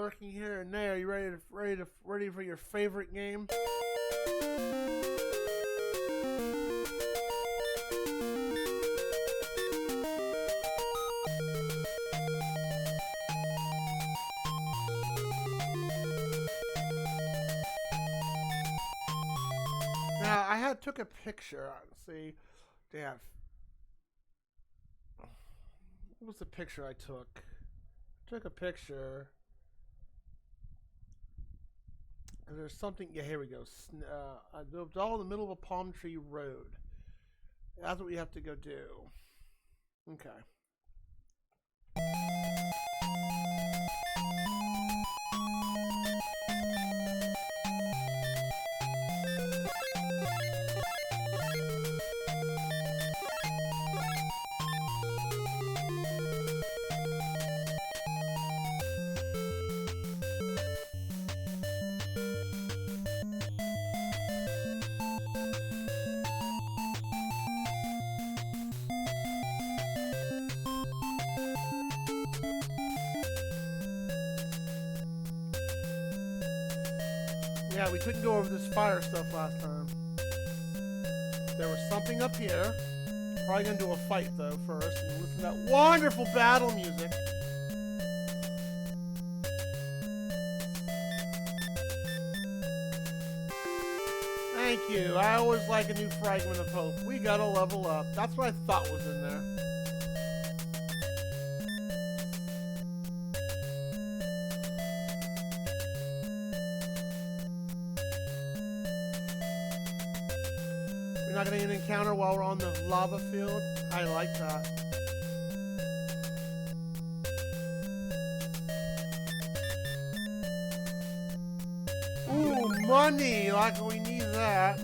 lurking here and there. You ready for your favorite game? Now I took a picture. See, damn. What was the picture I took? I took a picture. And there's something. Yeah, here we go. I lived all in the middle of a palm tree road. That's what we have to go do. Okay. Yeah, we couldn't go over this fire stuff last time. There was something up here. Probably gonna do a fight though first and listen to that wonderful battle music. Thank you. I always like a new fragment of hope. We gotta level up. That's what I thought was in there. Not getting an encounter while we're on the lava field. I like that. Ooh, money! Like we need that.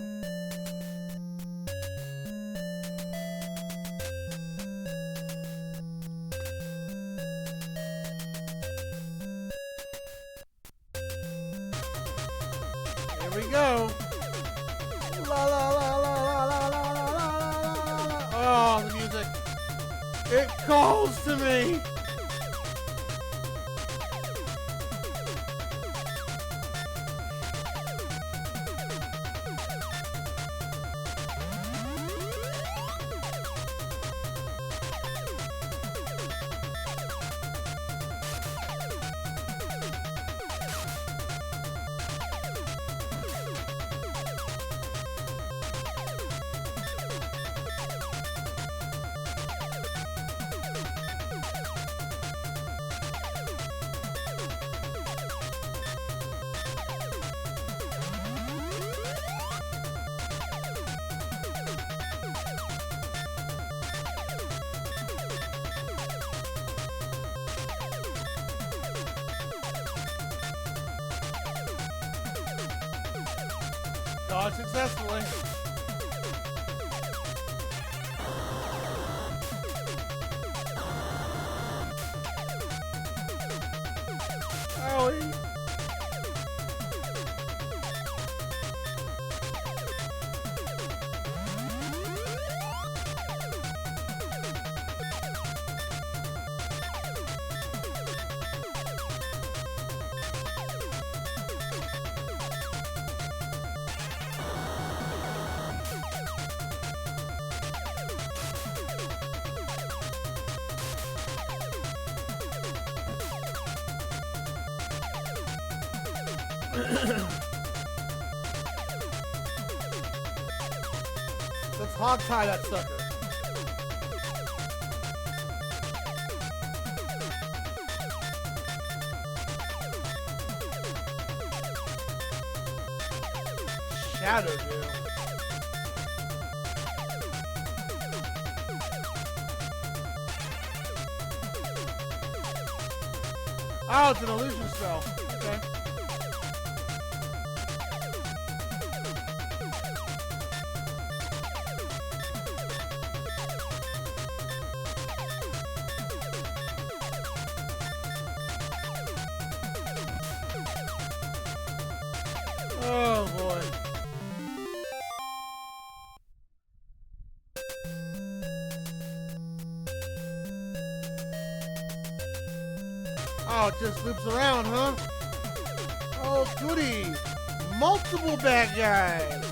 Here we go. La la la la. Oh, the music. It calls to me. Dodge successfully. Owie. Let's hog tie that sucker. Shadow dude. Oh, it's an illusion spell. Okay. Oh boy. Oh, just loops around, huh? Oh, goody. Multiple bad guys.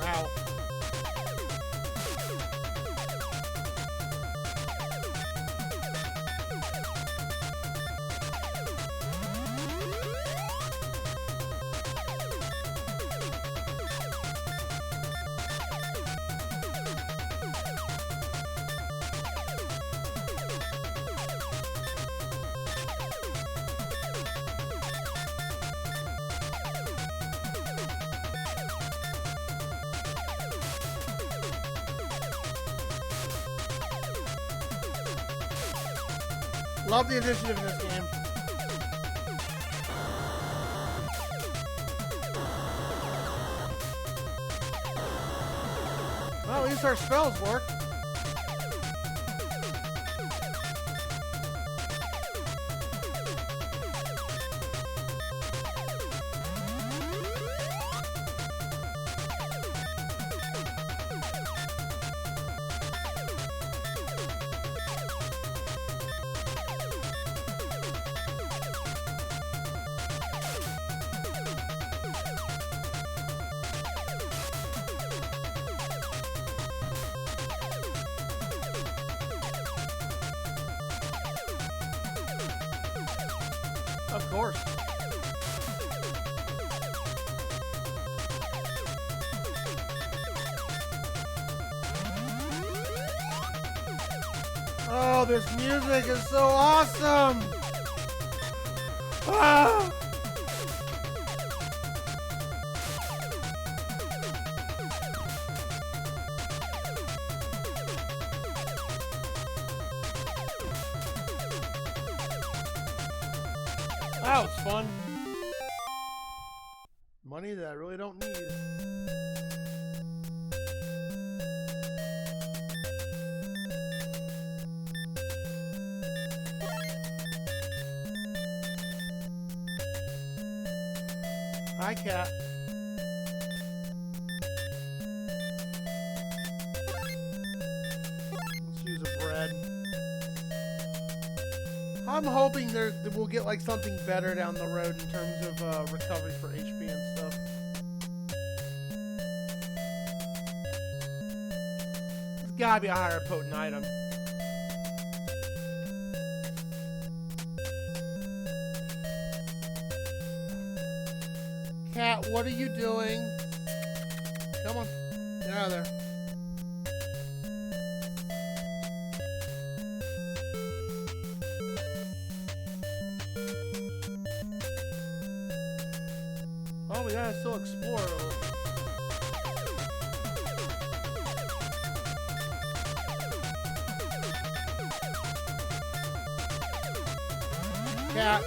Wow. Love the initiative in this game. Well, at least our spells work. Of course. Oh, this music is so awesome! Ah! That was fun. Money that I really don't need. Hi, cat. Let's use a bread. I'm hoping that we'll get like something better down the road in terms of recovery for HP and stuff. There's gotta be a higher potent item. Cat, what are you doing? Come on, get out of there. Oh, we gotta still explore a little. Cat.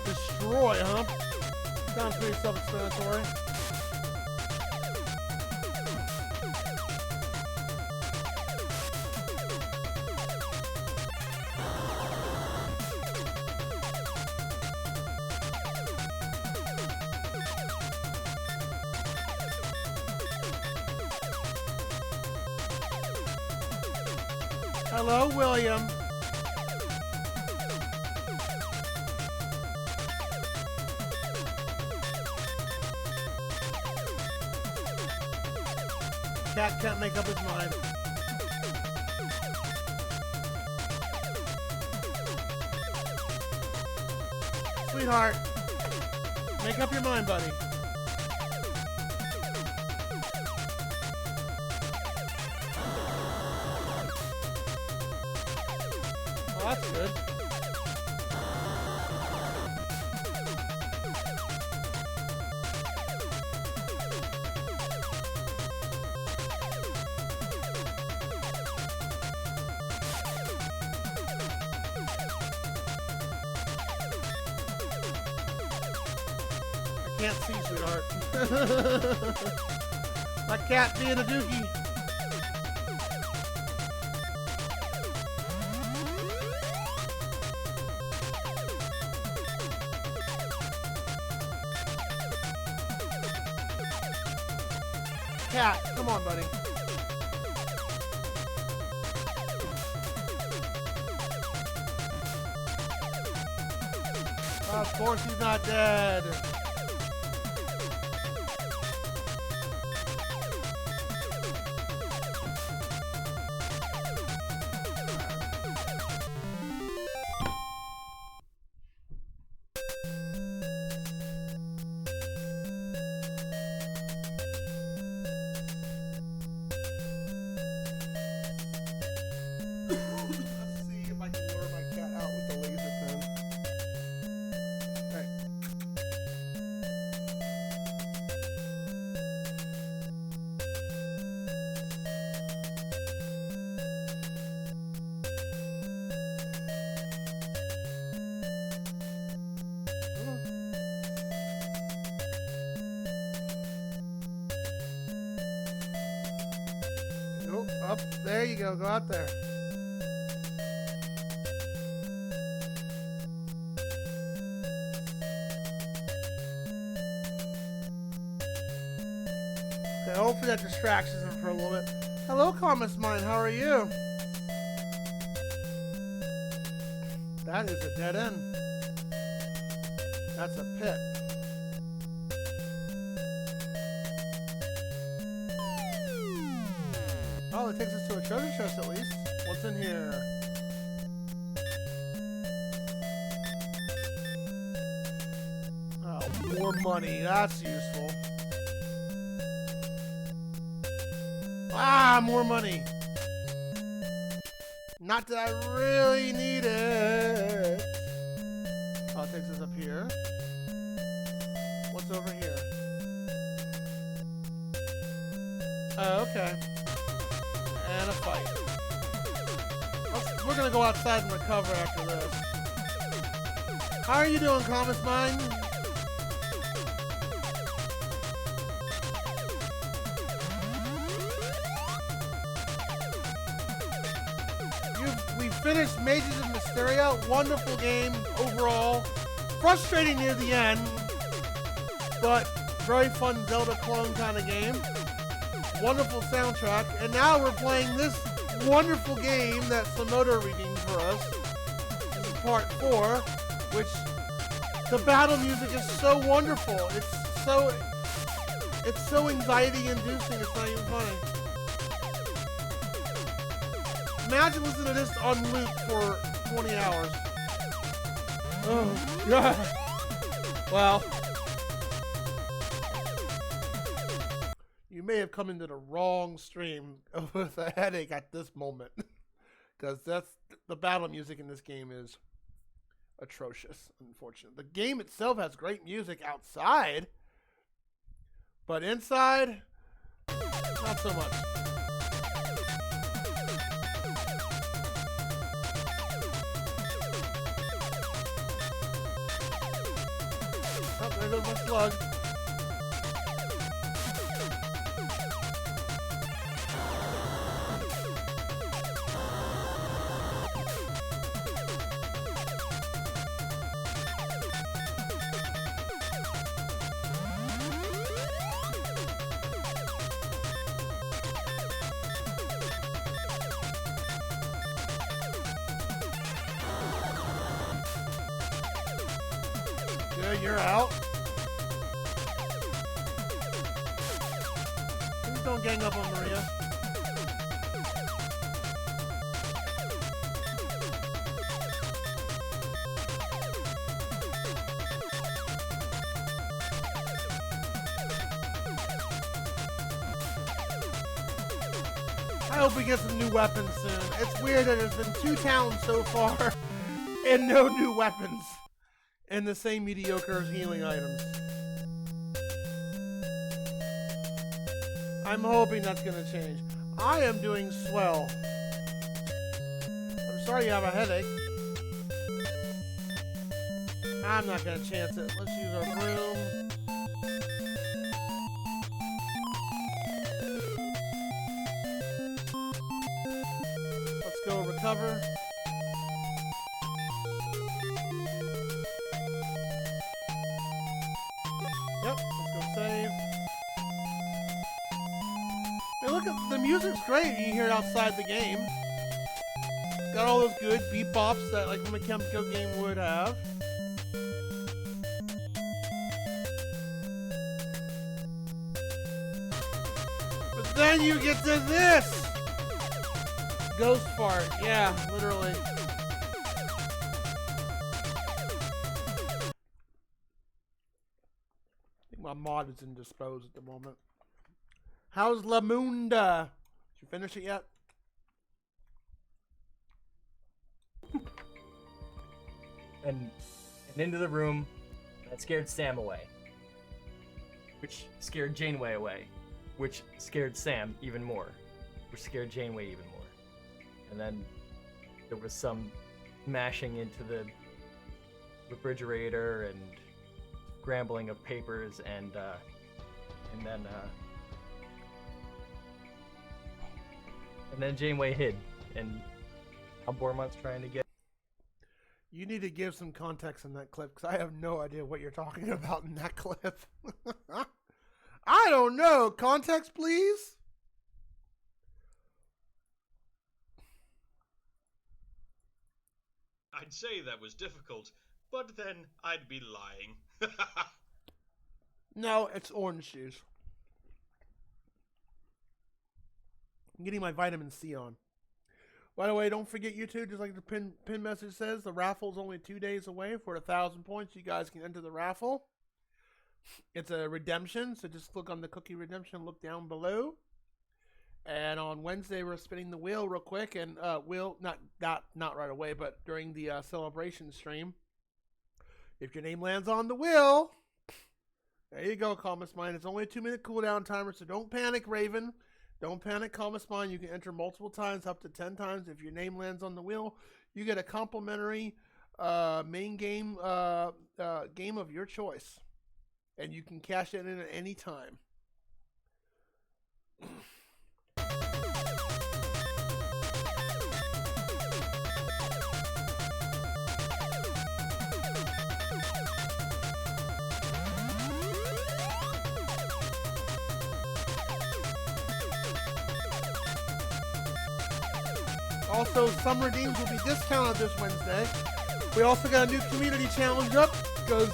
Destroy, huh? Sounds pretty self-explanatory. Hello, William. Cat can't make up his mind. sweetheart. Make up your mind, buddy. Oh, that's good. Can't see, sweetheart. My cat being a dookie. Cat, come on, buddy. Of course he's not dead. Up, there you go. Go out there. Okay, hopefully that distracts him for a little bit. Hello, Comus Mine. How are you? That is a dead end. That's a pit. Oh, it takes us to a treasure chest at least. What's in here? Oh, more money. That's useful. Ah, more money. Not that I really need it. Oh, it takes us up here. What's over here? Oh, okay. And a fight. We're gonna go outside and recover after this. How are you doing, Comus Mine? We finished Mazes of Mysteria. Wonderful game overall. Frustrating near the end, but very fun Zelda clone kind of game. Wonderful soundtrack, and now we're playing this wonderful game that Sonoda redeemed for us. This is part 4, which the battle music is so wonderful. It's so anxiety-inducing. It's not even funny. Imagine listening to this on loop for 20 hours. Oh God. Well. You may have come into the wrong stream with a headache at this moment, because the battle music in this game is atrocious, unfortunately. The game itself has great music outside, but inside, not so much. Oh, there goes my slug. Good, you're out. Please don't gang up on Maria. I hope we get some new weapons soon. It's weird that there's been 2 towns so far and no new weapons and the same mediocre healing items. I'm hoping that's going to change. I am doing swell. I'm sorry you have a headache. I'm not going to chance it. Let's use our broom. Let's go recover. Yep, let's go save. Hey, look at the music's great. You can hear it outside the game. Got all those good beat bops that like a Kemco game would have. But then you get to this ghost fart. Yeah, literally. I think my mod is indisposed at the moment. How's Lamunda? Did you finish it yet? And into the room, that scared Sam away. Which scared Janeway away. Which scared Sam even more. Which scared Janeway even more. And then there was some mashing into the refrigerator and scrambling of papers and then Janeway hid, and now Bormont's trying to get. You need to give some context in that clip, because I have no idea what you're talking about in that clip. I don't know. Context, please? I'd say that was difficult, but then I'd be lying. No, it's orange juice. I'm getting my vitamin C on. By the way, don't forget YouTube, just like the pin message says, the raffle's only 2 days away. For 1,000 points, you guys can enter the raffle. It's a redemption, so just click on the cookie redemption, look down below. And on Wednesday, we're spinning the wheel real quick, and we'll not right away, but during the celebration stream. If your name lands on the wheel, there you go, Calmus Mine. It's only a 2-minute cooldown timer, so don't panic, Raven. Don't panic, Calmus Mine. You can enter multiple times, up to 10 times. If your name lands on the wheel, you get a complimentary main game game of your choice. And you can cash it in at any time. Also, some redeems will be discounted this Wednesday. We also got a new community challenge up because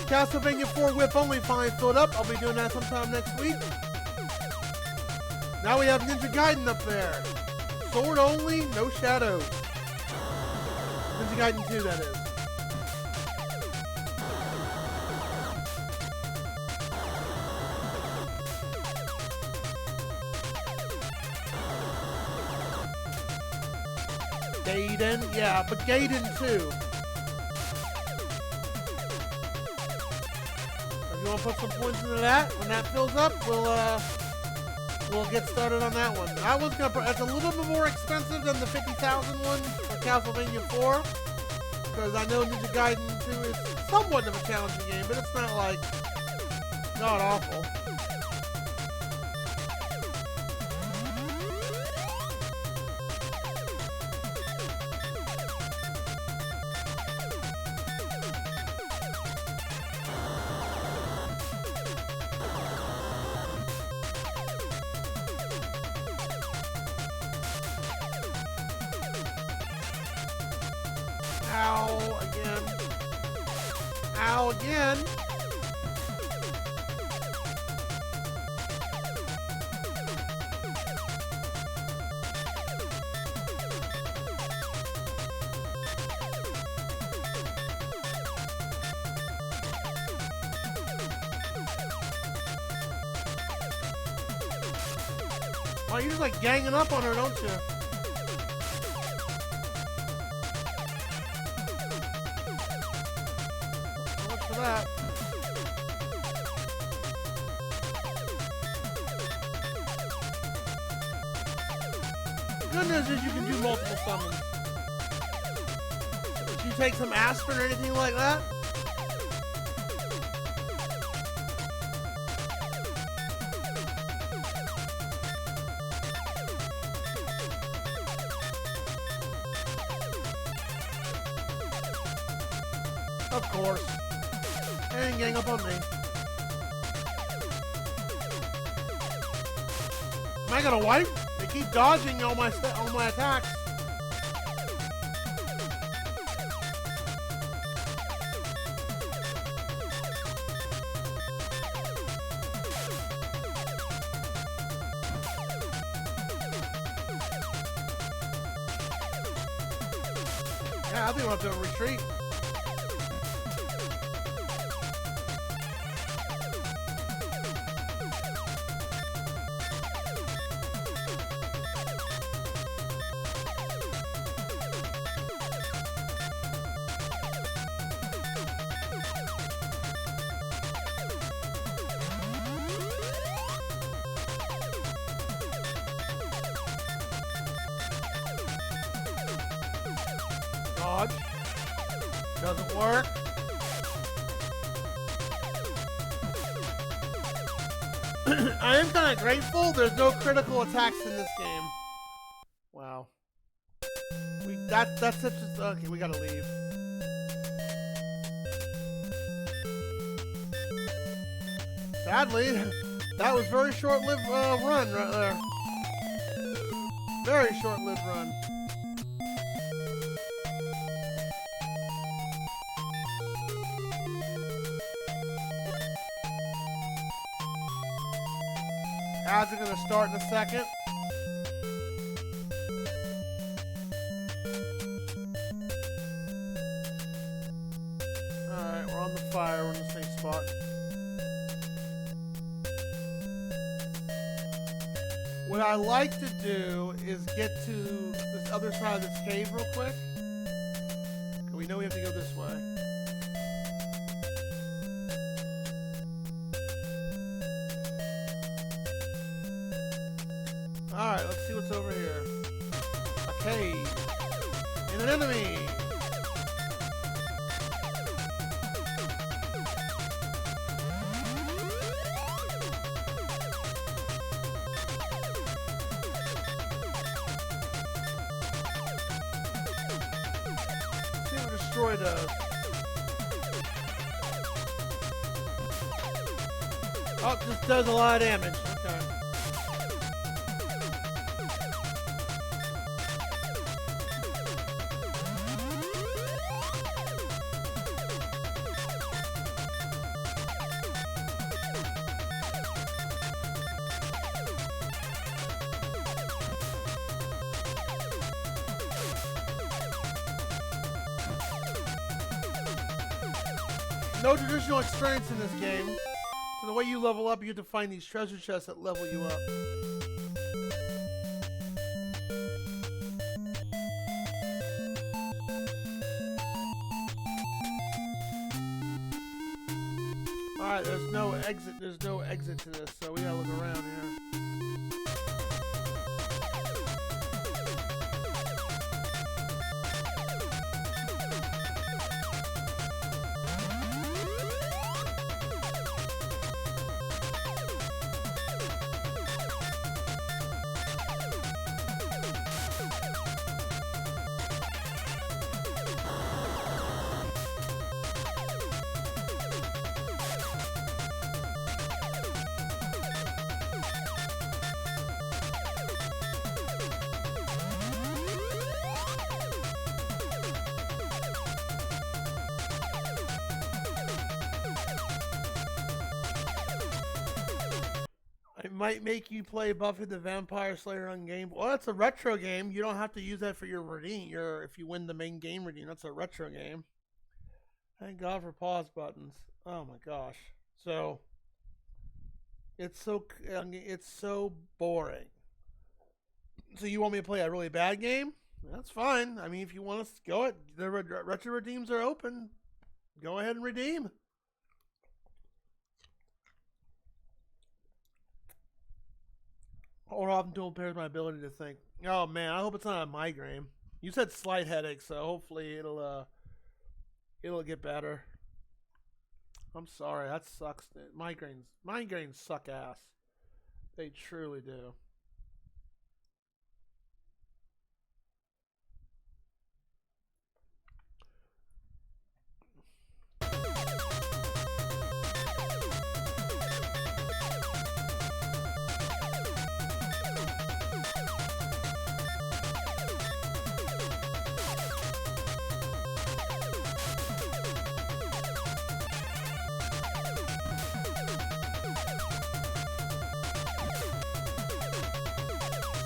Castlevania 4 Whip Only finally filled up. I'll be doing that sometime next week. Now we have Ninja Gaiden up there. Sword only, no shadows. Ninja Gaiden 2, that is. Gaiden, yeah, but Gaiden 2. If you want to put some points into that, when that fills up, we'll get started on that one. That one's that's a little bit more expensive than the 50,000 one for Castlevania 4, because I know Ninja Gaiden 2 is somewhat of a challenging game, but it's not like not awful. Ow, again. Ow, again. Oh, you're just like ganging up on her, don't you? So much for that. Good news is you can do multiple summons. Did you take some aspirin or anything like that? Of course. They didn't gang up on me. Am I gonna wipe? They keep dodging all my attacks. Yeah, I think we'll have to retreat. Dodge. Doesn't work. I am kind of grateful there's no critical attacks in this game. Wow. That's such a... Okay, we gotta leave. Sadly, that was very short-lived run right there. Very short-lived run. Ads are gonna start in a second. Alright, we're on the fire, we're in the same spot. What I like to do is get to this other side of this cave real quick. We know we have to go this way. Alright, let's see what's over here. A cave. And an enemy! Let's see what Destroy does. Oh, this does a lot of damage. Okay. No traditional experience in this game, so the way you level up, you have to find these treasure chests that level you up. Alright, there's no exit to this, so we gotta look around here. It might make you play Buffy the Vampire Slayer on Game Boy. Well, that's a retro game. You don't have to use that for your redeem. If you win the main game redeem, that's a retro game. Thank God for pause buttons. Oh my gosh. So it's so boring. So you want me to play a really bad game? That's fine. I mean, if you want us to go it, the retro redeems are open. Go ahead and redeem. Hold off until it impairs my ability to think. Oh man, I hope it's not a migraine. You said slight headache, so hopefully it'll get better. I'm sorry, that sucks. Migraines suck ass. They truly do.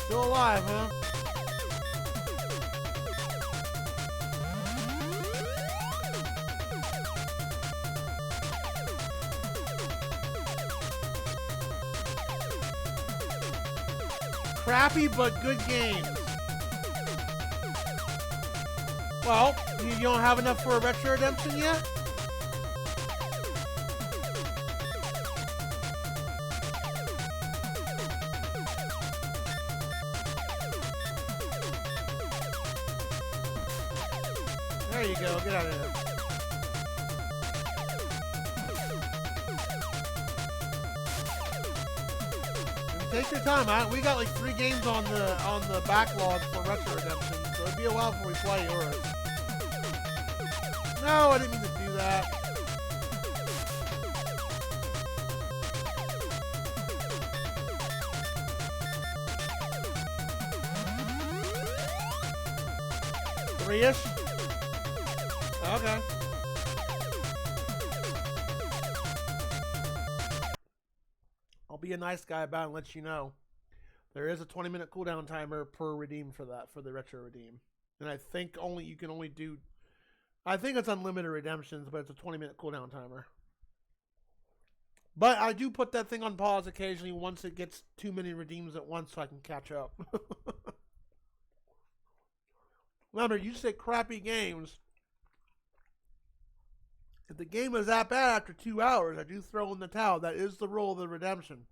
Still alive, huh? Crappy but good games. Well, you don't have enough for a retro redemption yet? There you go, get out of there. And take your time. We got like 3 games on the backlog for retro redemption, so it'll be a while before we play yours. No, I didn't mean to do that. Three-ish? Okay. I'll be a nice guy about it and let you know. There is a 20-minute cooldown timer per redeem for that, for the retro redeem. And I think you can only do, I think it's unlimited redemptions, but it's a 20-minute cooldown timer. But I do put that thing on pause occasionally once it gets too many redeems at once so I can catch up. Remember, you say crappy games. If the game is that bad after 2 hours, I do throw in the towel. That is the rule of the redemption.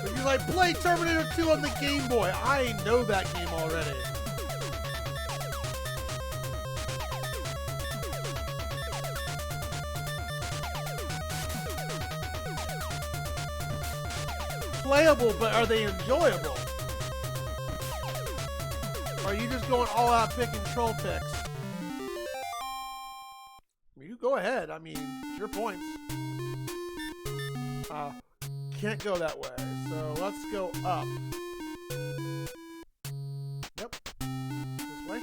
If you're like, play Terminator 2 on the Game Boy, I know that game already. Playable, but are they enjoyable? Or are you just going all out picking troll picks? You go ahead. I mean, it's your points. Can't go that way, so let's go up. Yep. This way.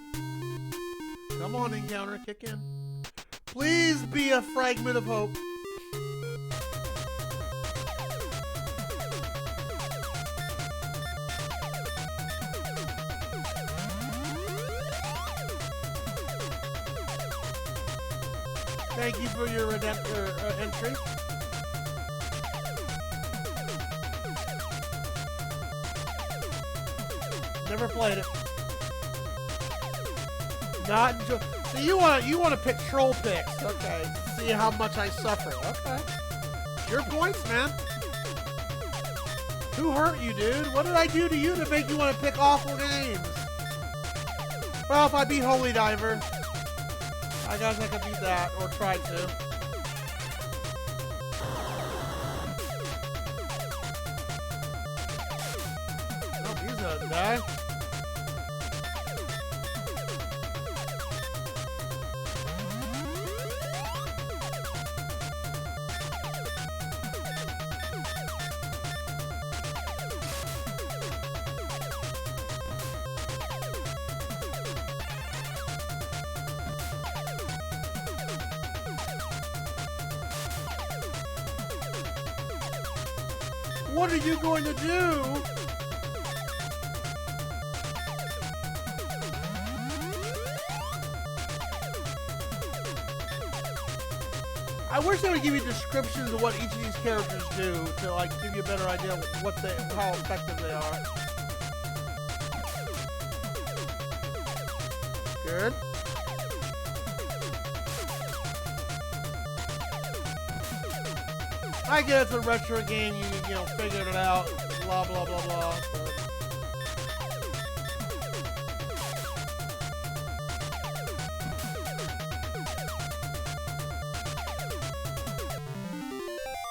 Come on, Encounter, kick in. Please be a fragment of hope. Thank you for your entry. Never played it. Not enjoy. So you want to pick troll picks? Okay. See how much I suffer. Okay. Your points, man. Who hurt you, dude? What did I do to you to make you want to pick awful games? Well, if I beat Holy Diver, I guess I could beat that, or try to. Oh, he's gonna die. What are you going to do? I wish they would give you descriptions of what each of these characters do to like give you a better idea of how effective they are. Good. I get it's a retro game, you know, figured it out, blah blah blah blah.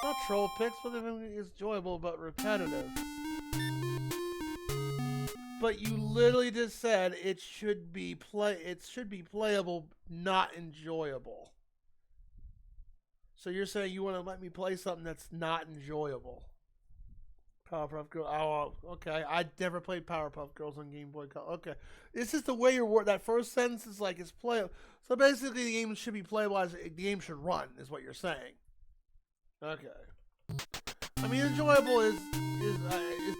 Not troll picks, but it's enjoyable but repetitive. But you literally just said it should be playable, not enjoyable. So you're saying you want to let me play something that's not enjoyable? Powerpuff Girls. Oh, okay. I never played Powerpuff Girls on Game Boy Color. Okay, it's just the way your word. That first sentence is like it's playable. So basically, the game should be playable as the game should run. Is what you're saying? Okay. I mean, enjoyable is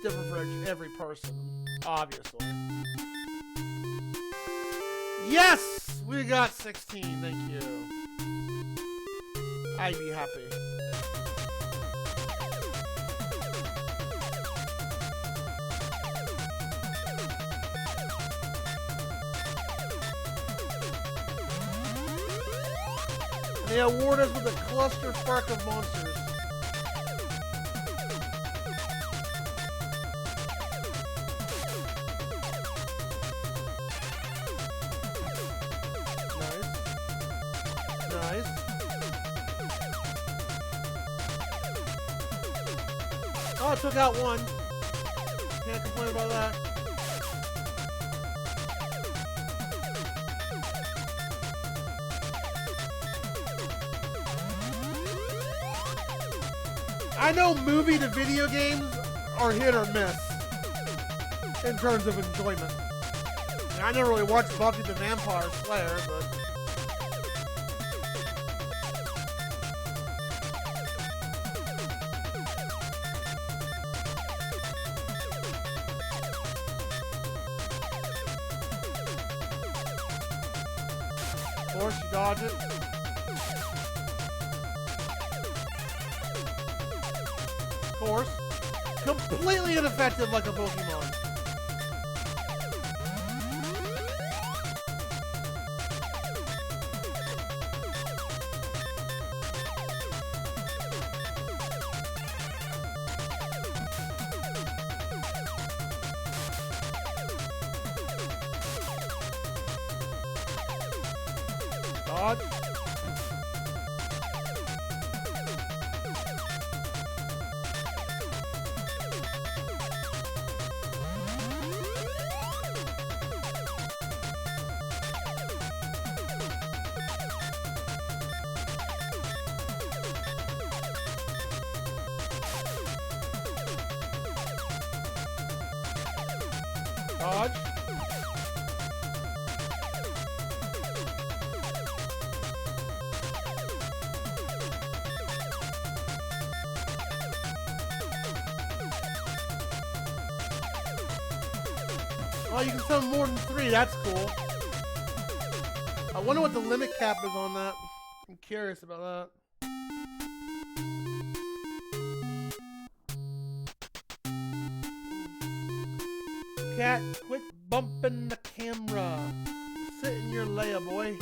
different for every person, obviously. Yes, we got 16. Thank you. I'd be happy. And they award us with a cluster spark of monsters. Nice. Oh, it took out one. Can't complain about that. I know movie to video games are hit or miss in terms of enjoyment. I never really watched Buffy the Vampire Slayer, but of course, you dodge it. Of course. Completely ineffective like a Pokemon. Dodge. Dodge. Oh, you can summon more than 3. That's cool. I wonder what the limit cap is on that. I'm curious about that. Cat, quit bumping the camera. Sit in your lair, boy.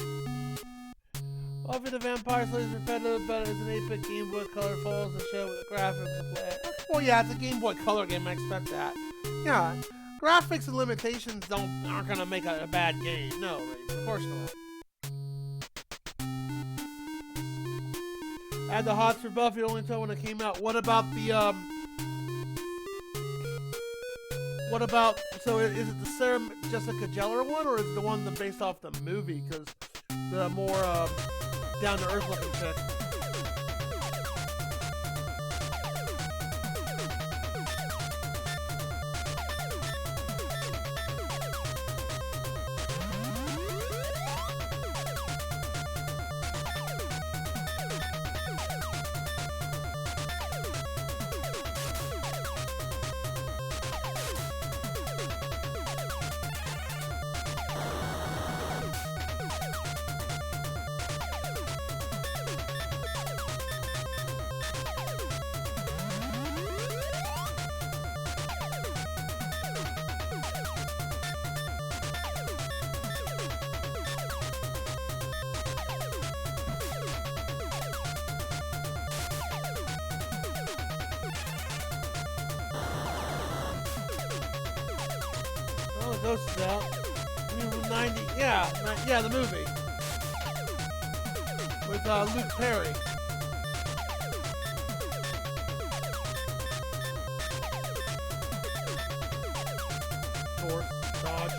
Buffy the Vampire Slayer is repetitive, but it's an 8-bit Game Boy Color follows the show with the graphics to play. Well, yeah, it's a Game Boy Color game. I expect that. Yeah, graphics and limitations aren't gonna make a bad game. No, of course not. I had the hots for Buffy only until when it came out. What about the What about, so is it the Sarah Jessica Gellar one, or is it the one that's based off the movie? Because the more down-to-earth looking chick. Ghost is out. New 90, yeah, yeah, the movie. With Luke Perry. Force, dodge.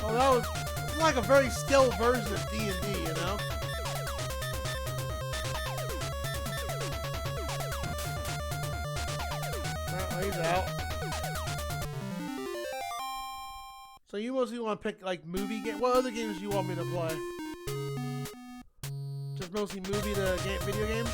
Oh, that was like a very still version of D&D, you know? He's out. So you mostly want to pick like movie game. What other games do you want me to play? Just mostly movie to video games?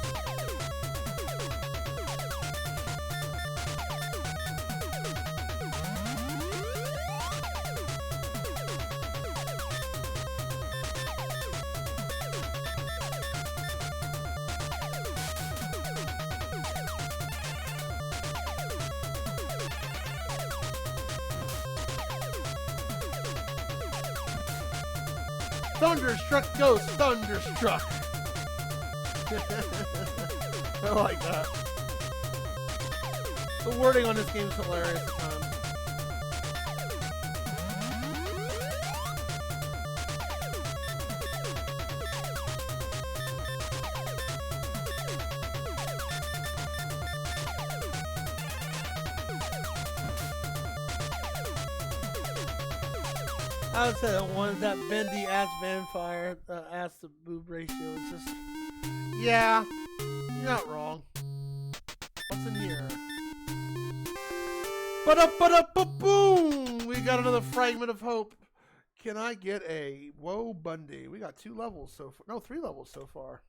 Thunderstruck Ghost, Thunderstruck. I like that. The wording on this game is hilarious at times. I would say the one that bendy ass vampire ass to boob ratio is just, yeah, you're not wrong. What's in here? Ba-da-ba-da-ba-boom! We got another fragment of hope. Can I get a Whoa Bundy? We got 2 levels so far. No, 3 levels so far.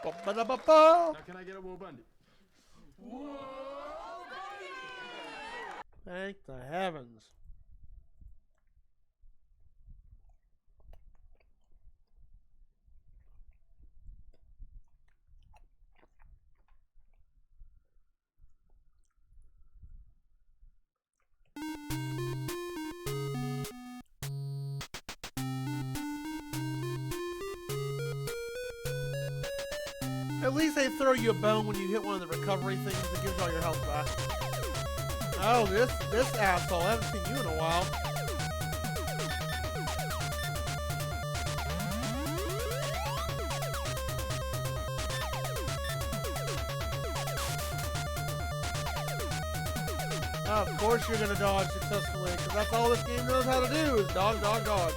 Ba-ba-da-ba-ba! Now can I get a Whoa Bundy? Whoa! Thank the heavens. At least they throw you a bone when you hit one of the recovery things that gives all your health back. Oh, this asshole. I haven't seen you in a while. Oh, of course you're gonna dodge successfully, because that's all this game knows how to do is dodge, dodge, dodge.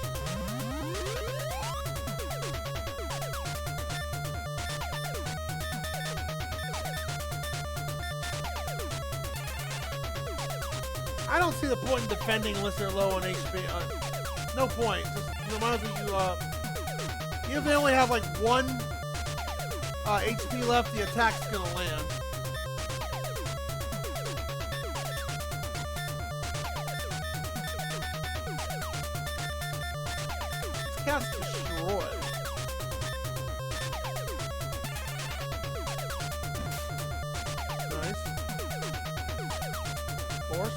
I don't see the point in defending unless they're low on HP. No point. Just reminds me even if they only have like 1 HP left, the attack's gonna land. Let's cast Destroy. Nice. Force.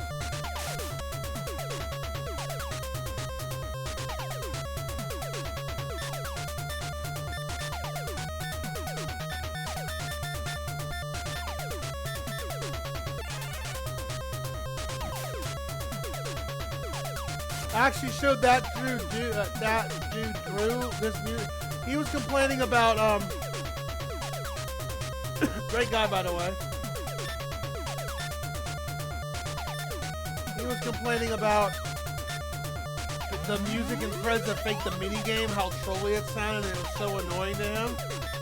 I actually showed that dude Drew this music. He was complaining about great guy by the way. He was complaining about the music and threads that fake the mini game, how trolly it sounded, and it was so annoying to him.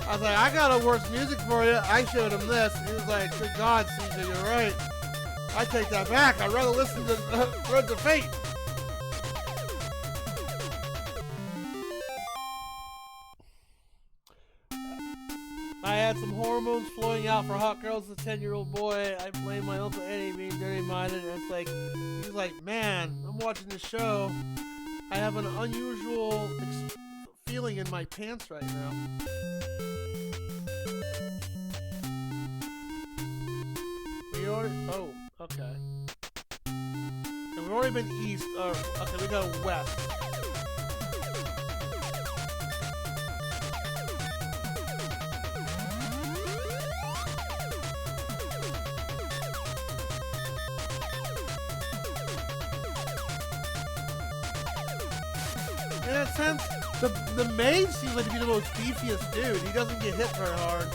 I was like, I got a worse music for you. I showed him this. He was like, good God, CJ, you're right. I take that back. I'd rather listen to Threads of Fate. I had some hormones flowing out for hot girls as a 10-year-old boy. I blame my Uncle Eddie being dirty-minded. And it's like, he's like, man, I'm watching this show. I have an unusual feeling in my pants right now. We already. Oh, okay. And we've already been east. Okay, we go west. In a sense, the mage seems like to be the most beefiest dude. He doesn't get hit very hard.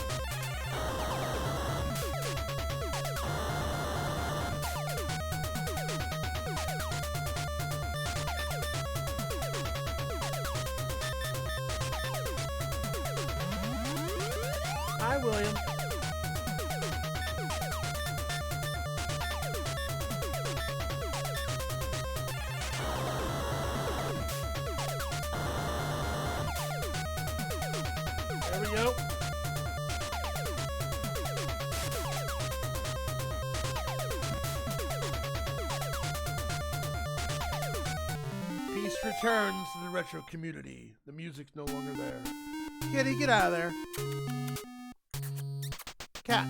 Hi, William. There we go. Peace returns to the retro community. The music's no longer there. Kitty, get out of there. Cat.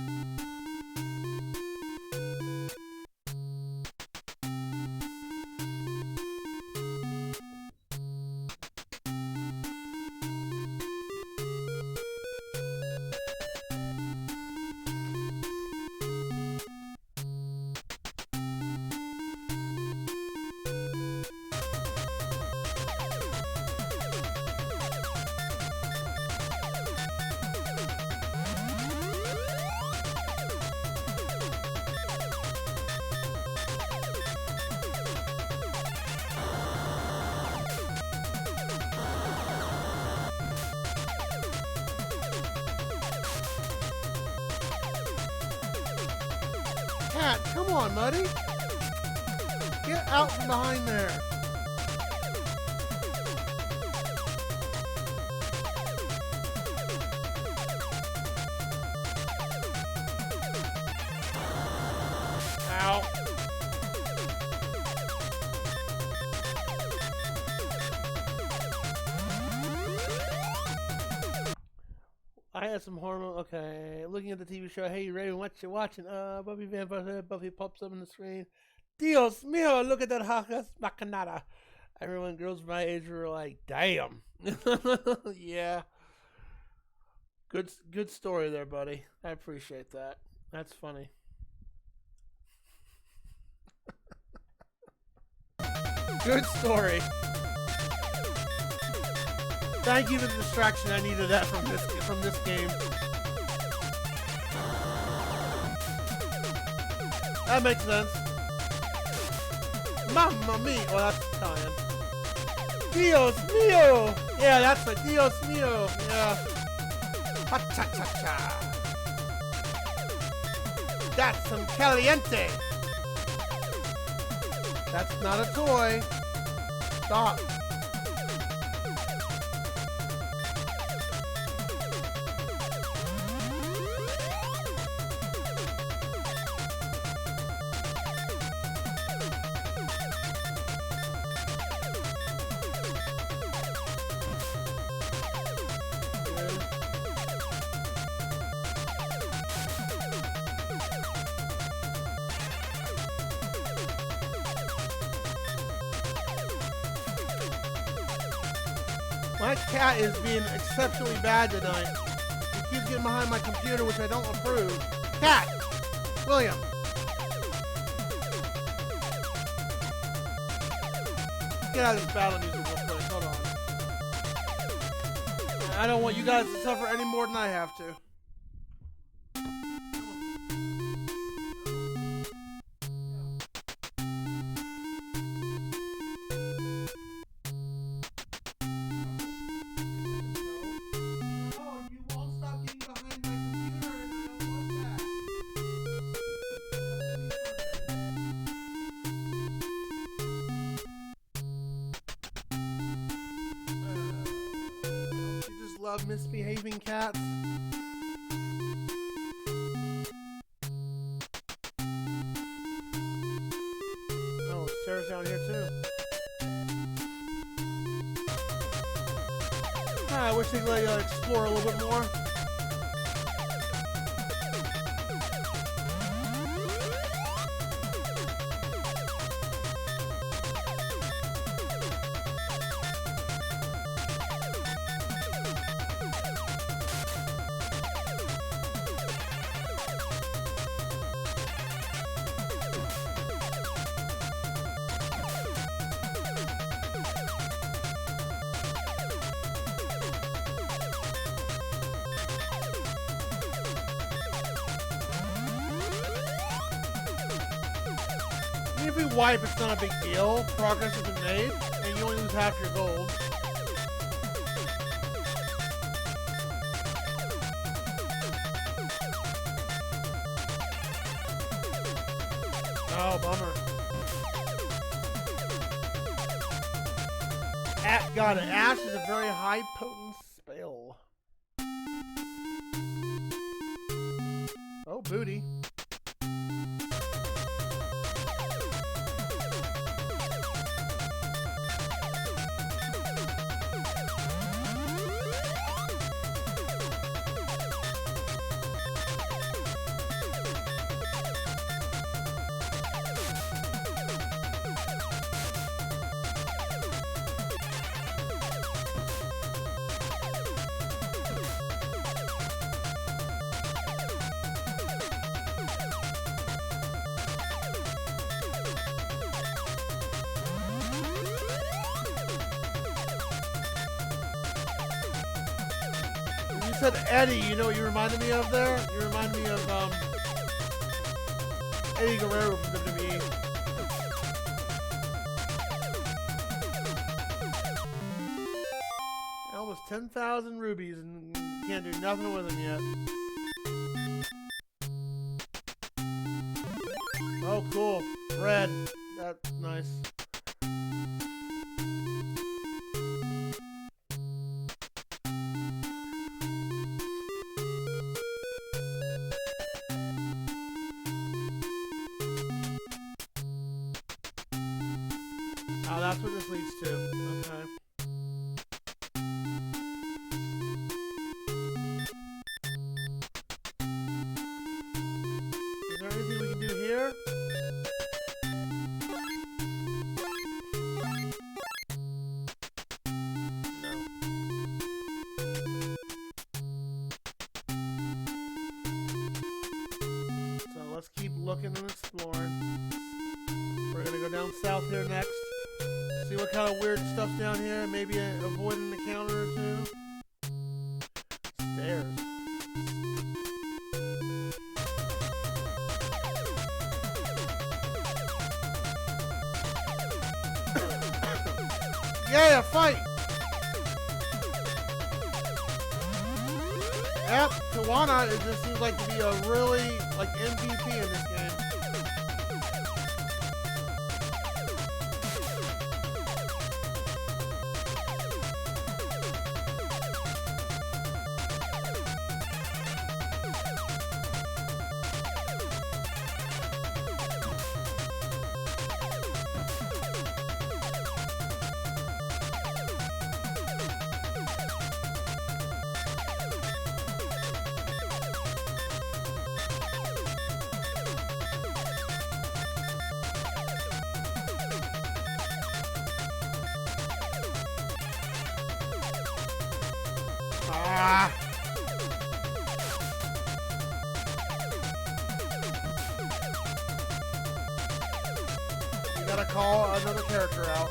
Cat, come on, buddy. Get out from behind there. Ow. I had some hormone. Okay, looking at the TV show. Hey, Raven, what you watching? Buffy Vampire. Buffy pops up on the screen. Dios mío, look at that Hakas Bacanada. Everyone, girls my age were like, damn. Yeah. Good story there, buddy. I appreciate that. That's funny. Good story. Thank you for the distraction. I needed that from this game. That makes sense. Mamma mia! Oh, that's Italian. Dios mio! Yeah, that's a Dios mio. Yeah. Ha cha cha cha. That's some caliente. That's not a toy. Stop. My cat is being exceptionally bad tonight. He keeps getting behind my computer, which I don't approve. Cat! William! Get out of this battle music real quick. Hold on. I don't want you guys to suffer any more than I have to. Love misbehaving cats. Oh, Sarah's down here too. I wish they'd let you explore a little bit more. If you wipe, it's not a big deal. Progress has been made, and you only lose half your gold. Oh, bummer. Got it. Ash is a very high potent spell. Oh, booty. You said Eddie, you know what you reminded me of there? You reminded me of Eddie Guerrero from WWE. Almost 10,000 rubies and can't do nothing with them yet. Oh, cool. Red. That's nice. Oh, that's what this leads to. Okay. Is there anything we can do here? No. So let's keep looking and exploring. We're gonna go down south here next. See what kind of weird stuff's down here. Maybe avoid an encounter or two. Stairs. Yeah, fight! Yep, Tawana just seems like to be a really MVP in this game. Ah! You gotta call another character out.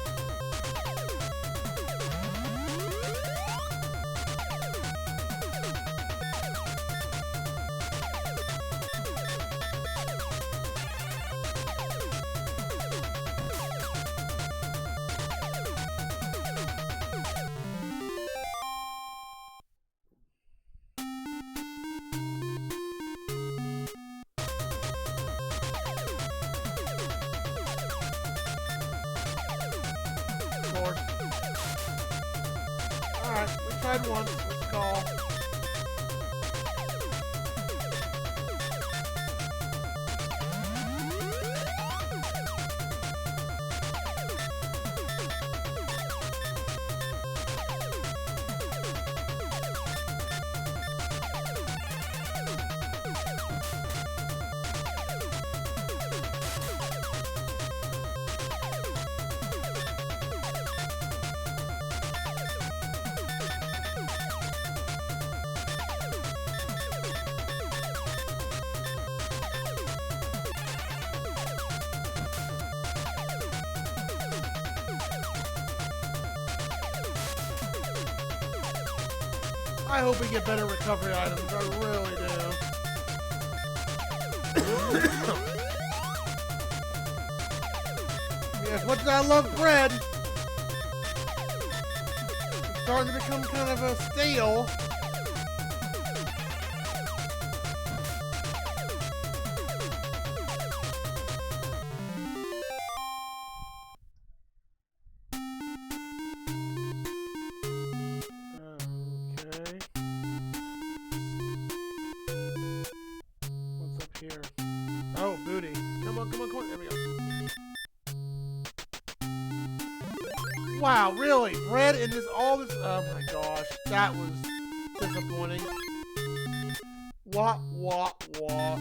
Alright, we tried once. Let's call. I hope we get better recovery items. I really do. As much as I love bread, it's starting to become kind of a stale. Okay. What's up here? Oh, booty. Come on, come on, come on. There we go. Wow, really? Bread and this, all this, oh my gosh, that was disappointing. Wah, wah, wah.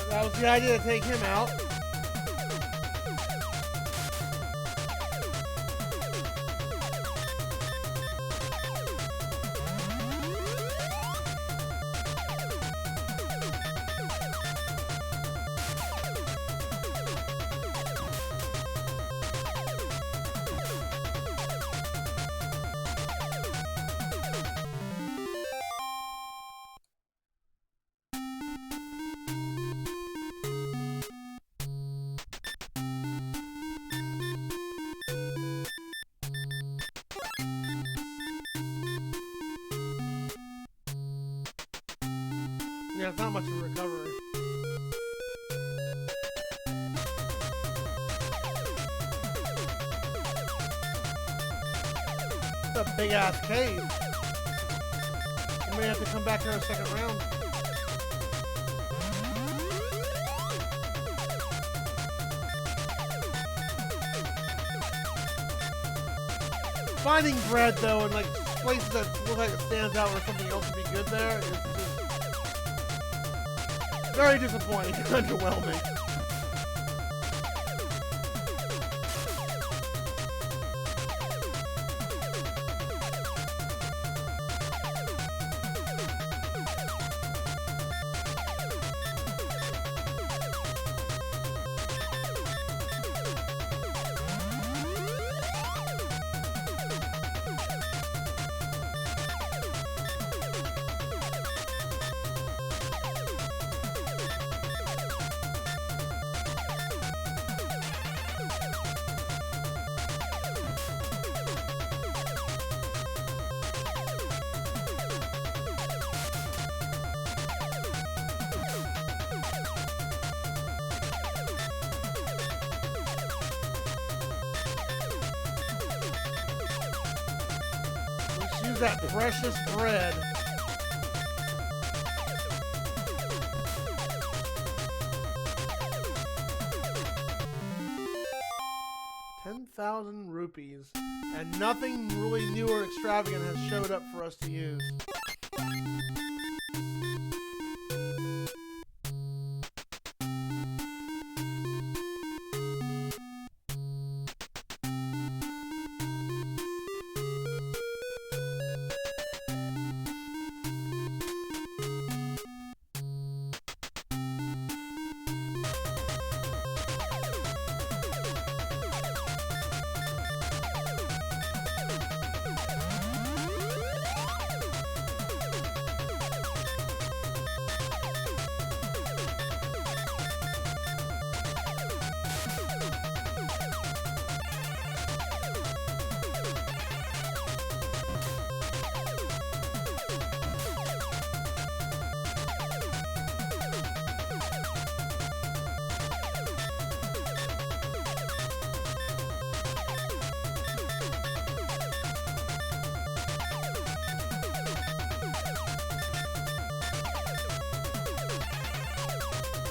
That was the idea to take him out. Yeah, it's not much of a recovery. It's a big ass cave. We may have to come back here in a second round. Finding bread though, and like places that look like it stands out where something else would be good there is just very disappointing and underwhelming. Use that precious bread. $10,000 rupees, and nothing really new or extravagant has showed up for us to use.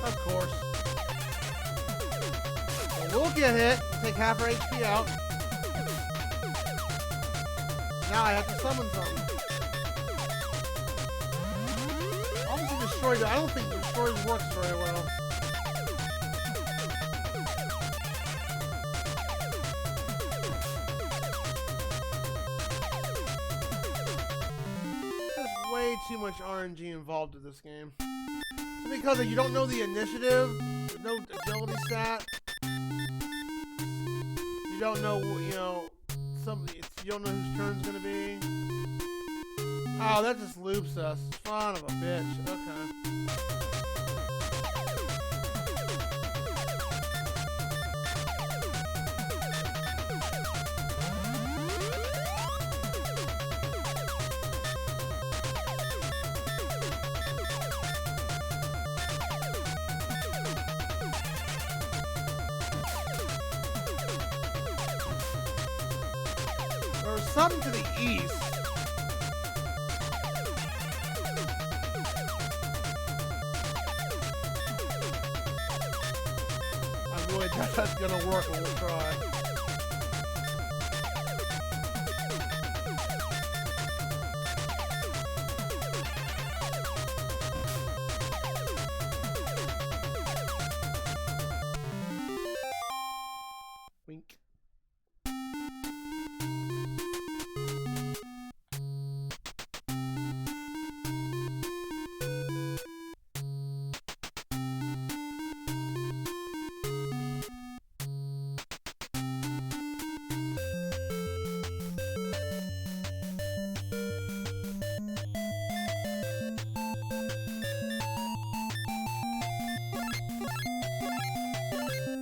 Of course. Well, we'll get hit. Take half our HP out. Now I have to summon something. Obviously destroyed. I don't think destroyed works very well. There's way too much RNG involved in this game. It's because you don't know the initiative, there's no agility stat. You don't know, you know, you don't know whose turn's gonna be. Oh, that just loops us. Son of a bitch. Okay. There's something to the east. I really doubt that's gonna work, but we'll try. Wink.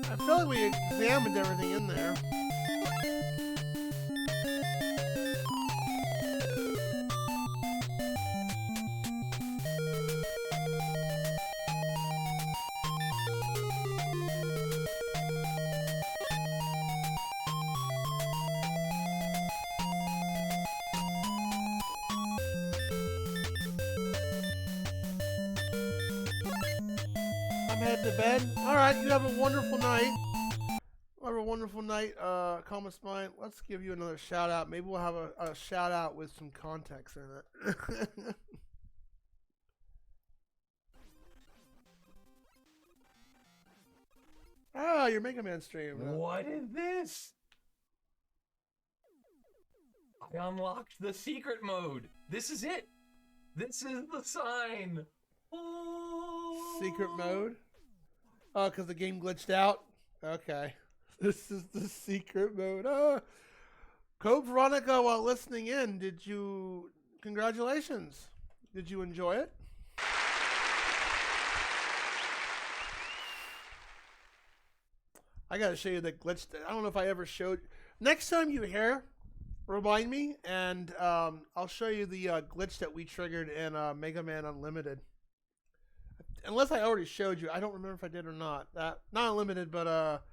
I feel like we examined everything in there. I'm heading to bed. Alright, you have a wonderful night. Have a wonderful night, Common Spine. Let's give you another shout out. Maybe we'll have a shout out with some context in it. Ah, your Mega Man stream. What is this? I unlocked the secret mode. This is it. This is the sign. Oh. Secret mode? Oh, because the game glitched out? Okay. This is the secret mode. Code Veronica, while listening in, congratulations. Did you enjoy it? I gotta show you the glitch. I don't know if I ever showed. Next time you hear, remind me, and I'll show you the glitch that we triggered in Mega Man Unlimited. Unless I already showed you. I don't remember if I did or not. Not Unlimited, but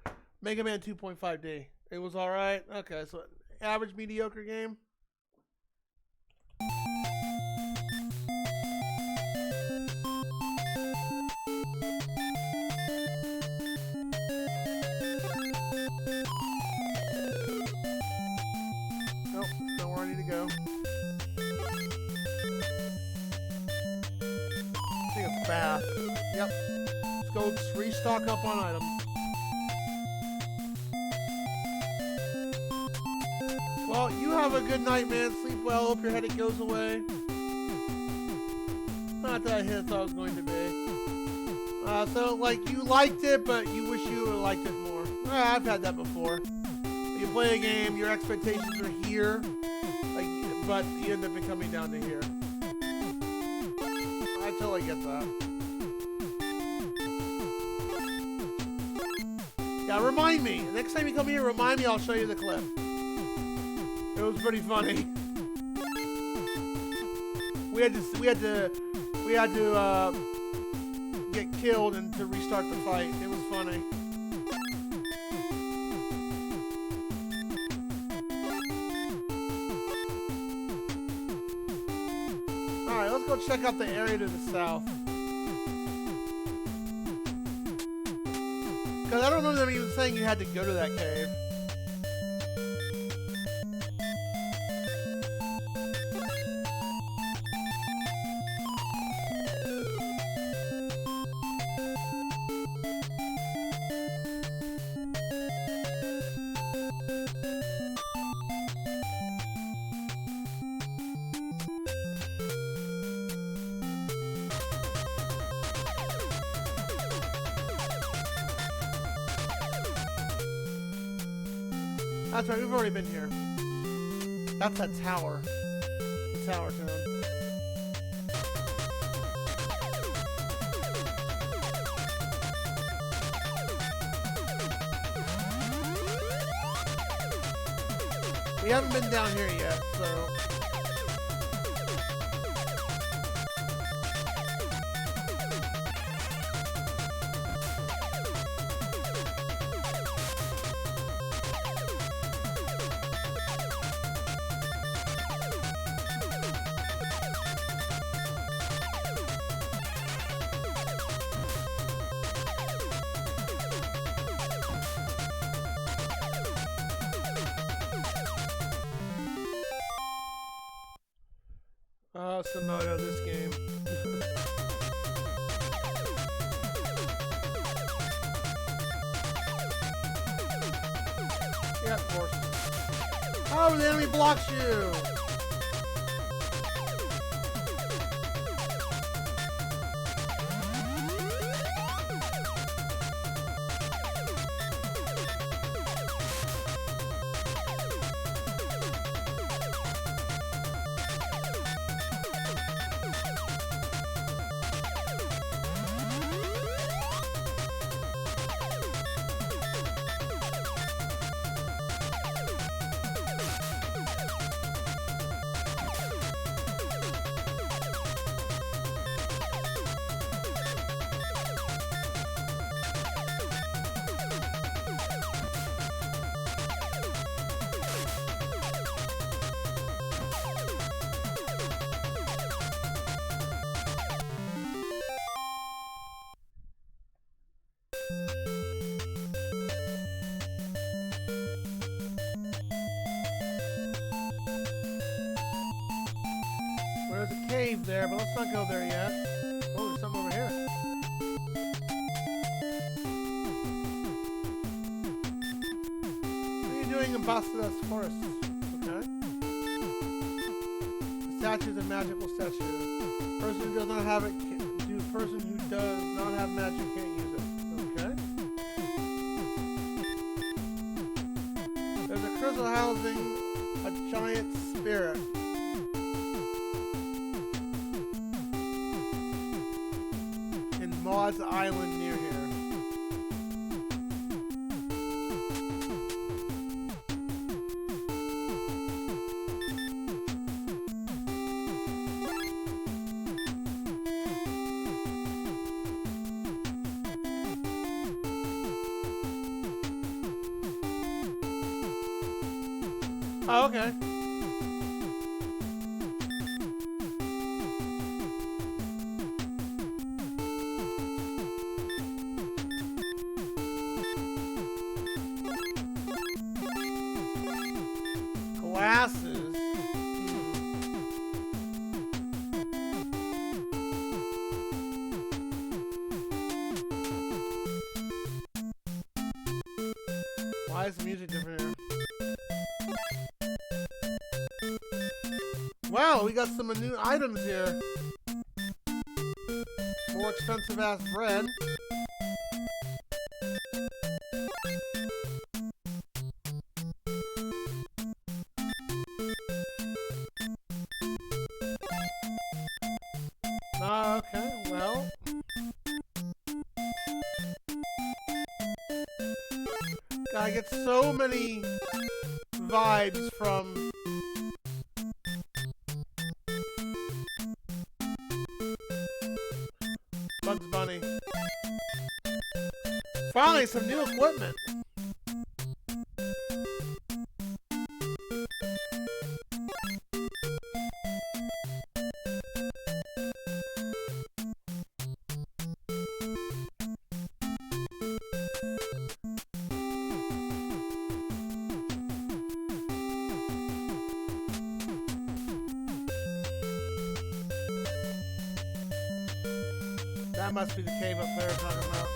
Mega Man 2.5D. It was alright. Okay, so average mediocre game. Nope, not where I need to go. I think it's bath. Yep. Let's go restock up on items. Well, you have a good night, man. Sleep well. Hope your headache goes away. Not that I thought it was going to be. So, like, you liked it, but you wish you would have liked it more. I've had that before. You play a game, your expectations are here, but you end up coming down to here. I totally get that. Yeah, remind me. Next time you come here, remind me. I'll show you the clip. It was pretty funny. We had to get killed and to restart the fight. It was funny. All right, let's go check out the area to the south. Because I don't remember them even saying you had to go to that cave. That's right, we've already been here. That's that tower. The tower town. We haven't been down here yet, so... Oh, it's the mode of this game. Yeah, of course. Oh, the enemy blocks you! Well, there's a cave there, but let's not go there yet. Oh, there's something over here. What are you doing in Basta's forest? Okay. The statue is a magical statue. Person who does not have it person who does not have magic can't use it. Okay. There's a crystal housing a giant spirit. In Maud's Island near here. Oh, okay. Glasses. Why is the music different here? Wow, we got some new items here. More expensive ass bread. Okay, well. God, I get so many vibes from Bugs Bunny. Finally, some new equipment. That must be the cave up there talking about.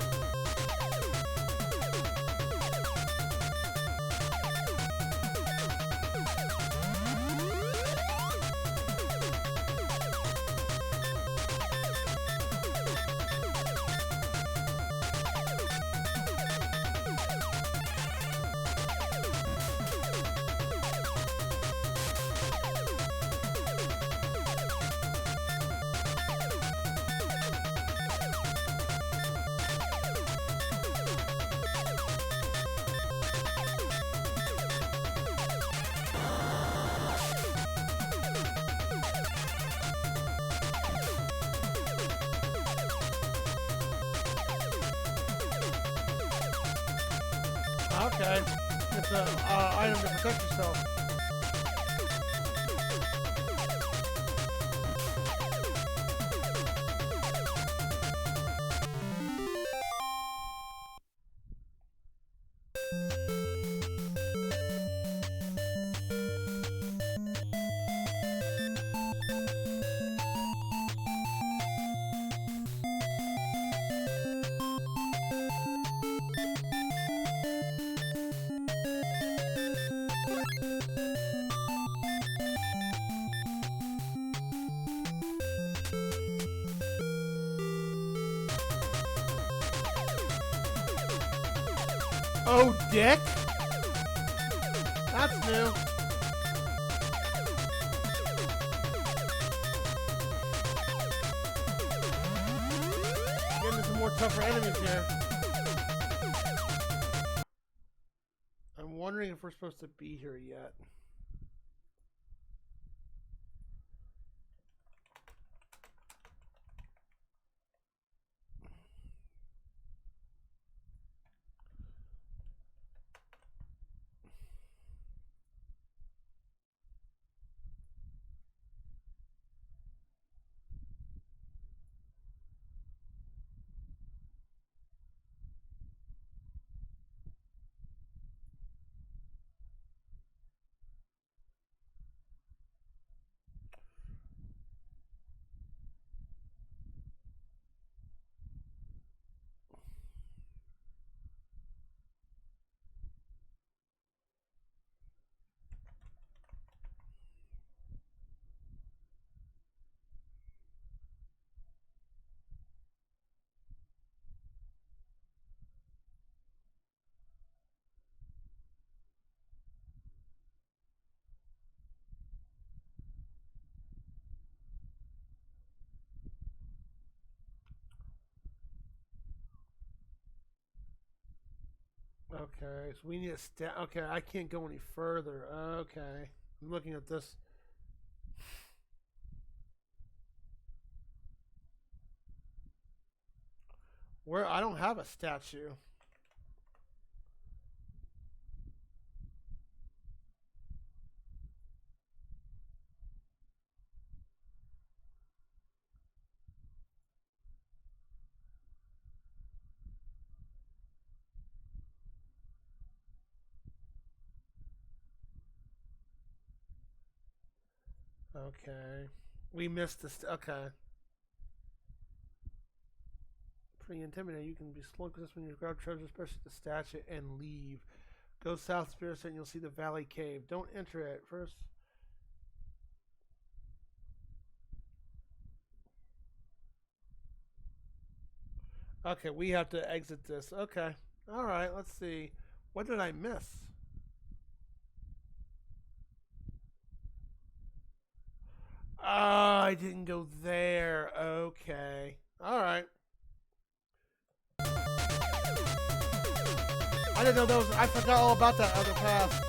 Okay. It's an item to protect yourself. Oh, dick? That's new. Getting some more tougher enemies here. I'm wondering if we're supposed to be here yet. Okay, so we need a stat. Okay, I can't go any further. Okay, I'm looking at this. Where I don't have a statue. Okay. We missed this. Okay. Pretty intimidating. You can be slow because when you grab treasure, especially the statue, and leave. Go south, Spirit Set, and you'll see the Valley Cave. Don't enter it first. Okay, we have to exit this. Okay. All right, let's see. What did I miss? Oh, I didn't go there. Okay. All right. I didn't know that was. I forgot all about that other path.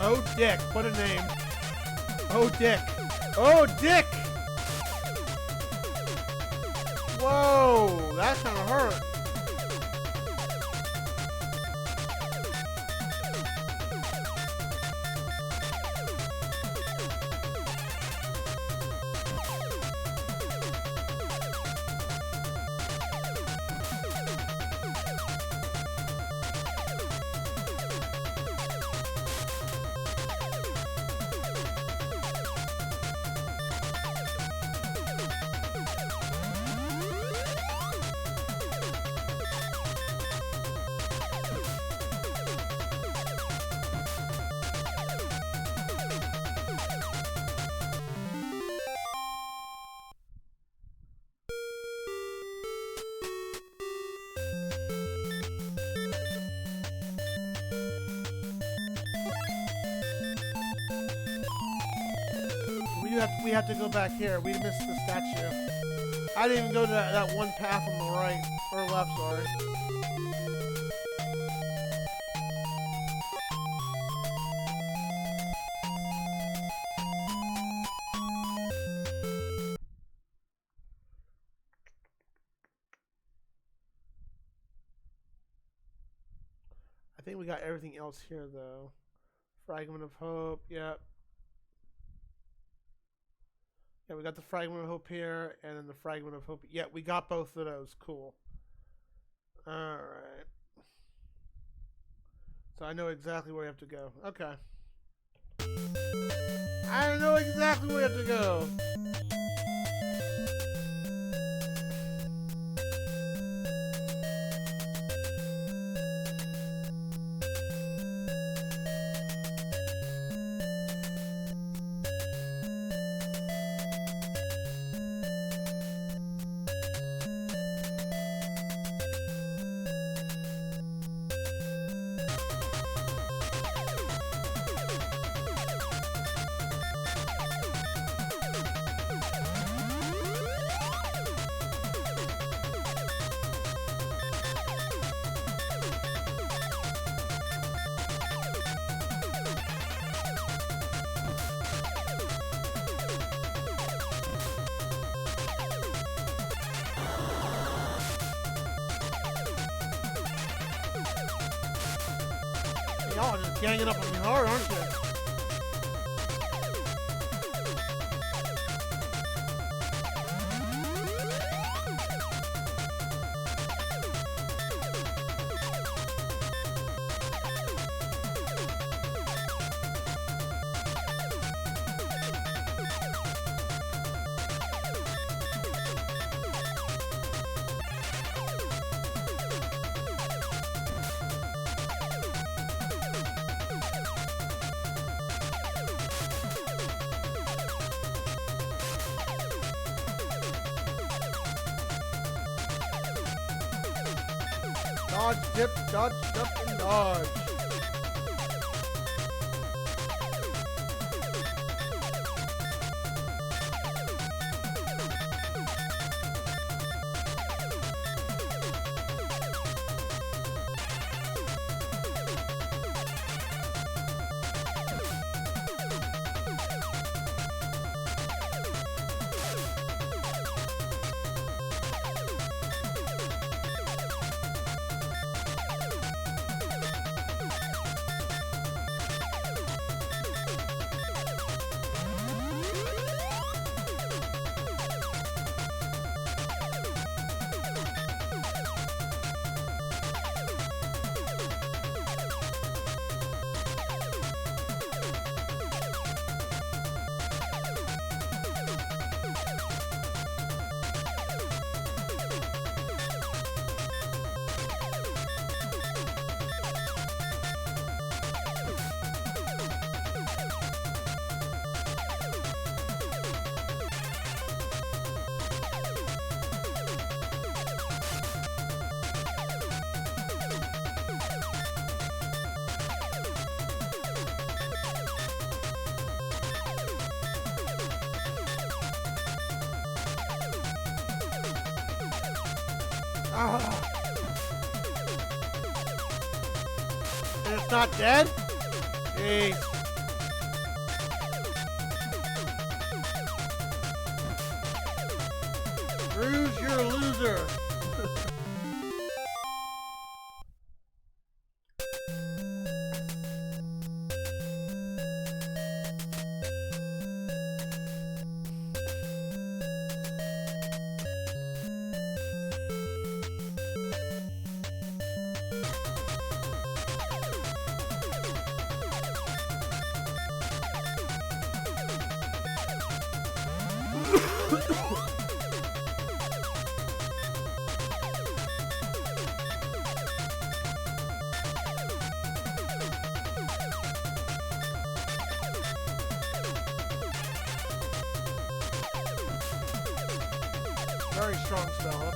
Oh, Dick. What a name. Oh, Dick. Oh, Dick. that kind of hurt. We have to go back here. We missed the statue. I didn't even go to that one path on the right or left. Sorry. I think we got everything else here though. Fragment of Hope. Yep. Yeah, we got the Fragment of Hope here, and then the Fragment of Hope. Yeah, we got both of those. Cool. Alright. So I know exactly where we have to go. Okay. I know exactly where we have to go. Y'all are just ganging up on me hard, aren't you? Dodge, dip, dodge, jump, and dodge. Ah. And it's not dead? Jeez. Bruise, you're a loser. Very strong spell.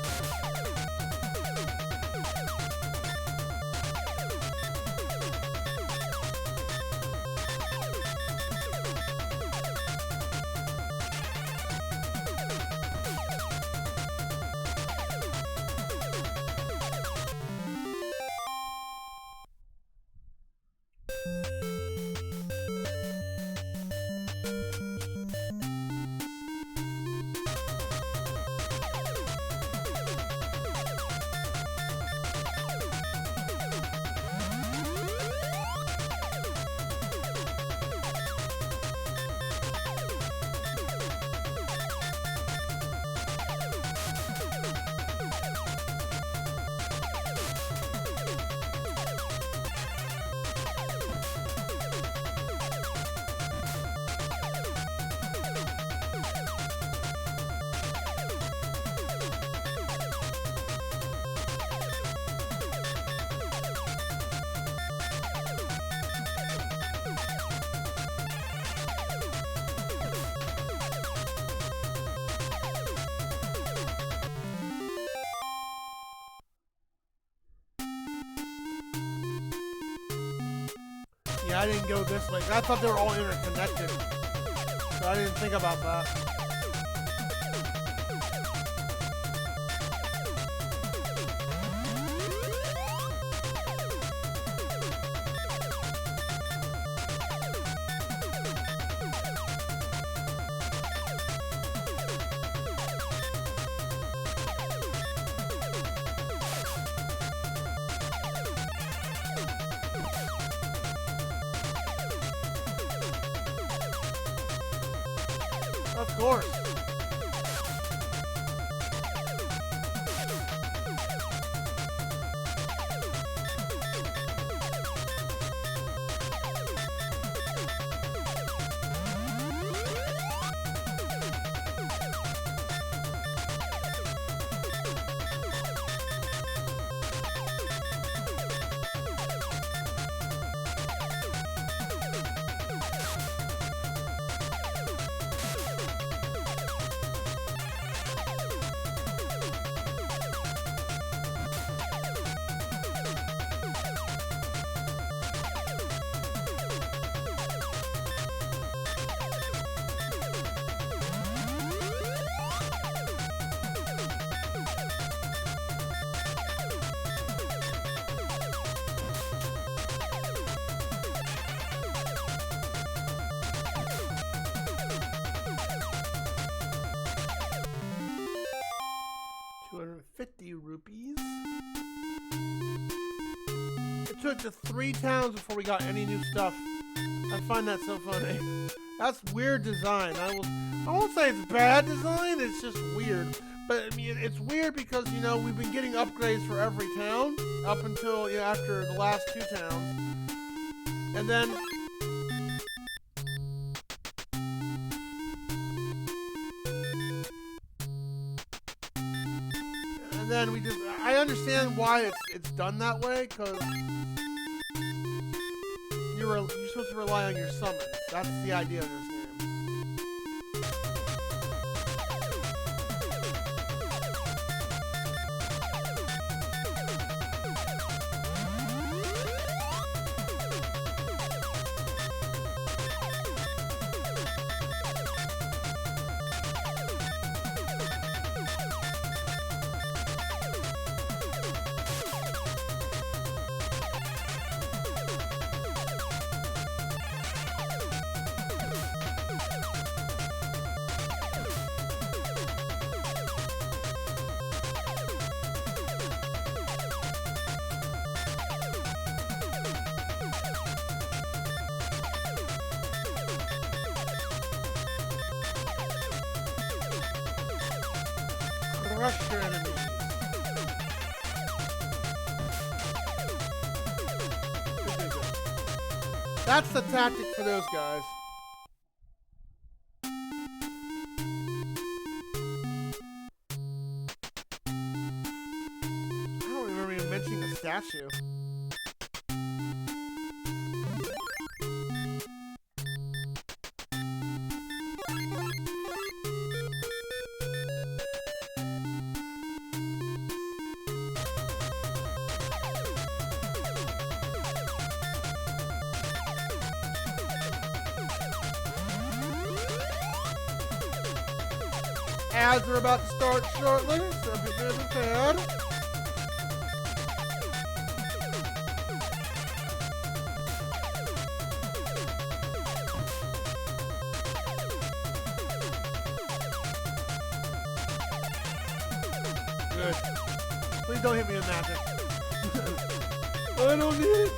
Yeah, I didn't go this way. I thought they were all interconnected. So I didn't think about that. Of course. $250 rupees. It took to 3 towns before we got any new stuff. I find that so funny. That's weird design. I won't say it's bad design, it's just weird. But I mean, it's weird because, you know, we've been getting upgrades for every town up until, you know, after the last 2 towns. And then we just, I understand why it's done that way, because you're supposed to rely on your summons. That's the idea of this game. Crush your enemies. Good. That's the tactic for those guys. I don't remember even mentioning the statue. Ads are about to start shortly, so be prepared. Good. Please don't hit me with magic. I don't need it.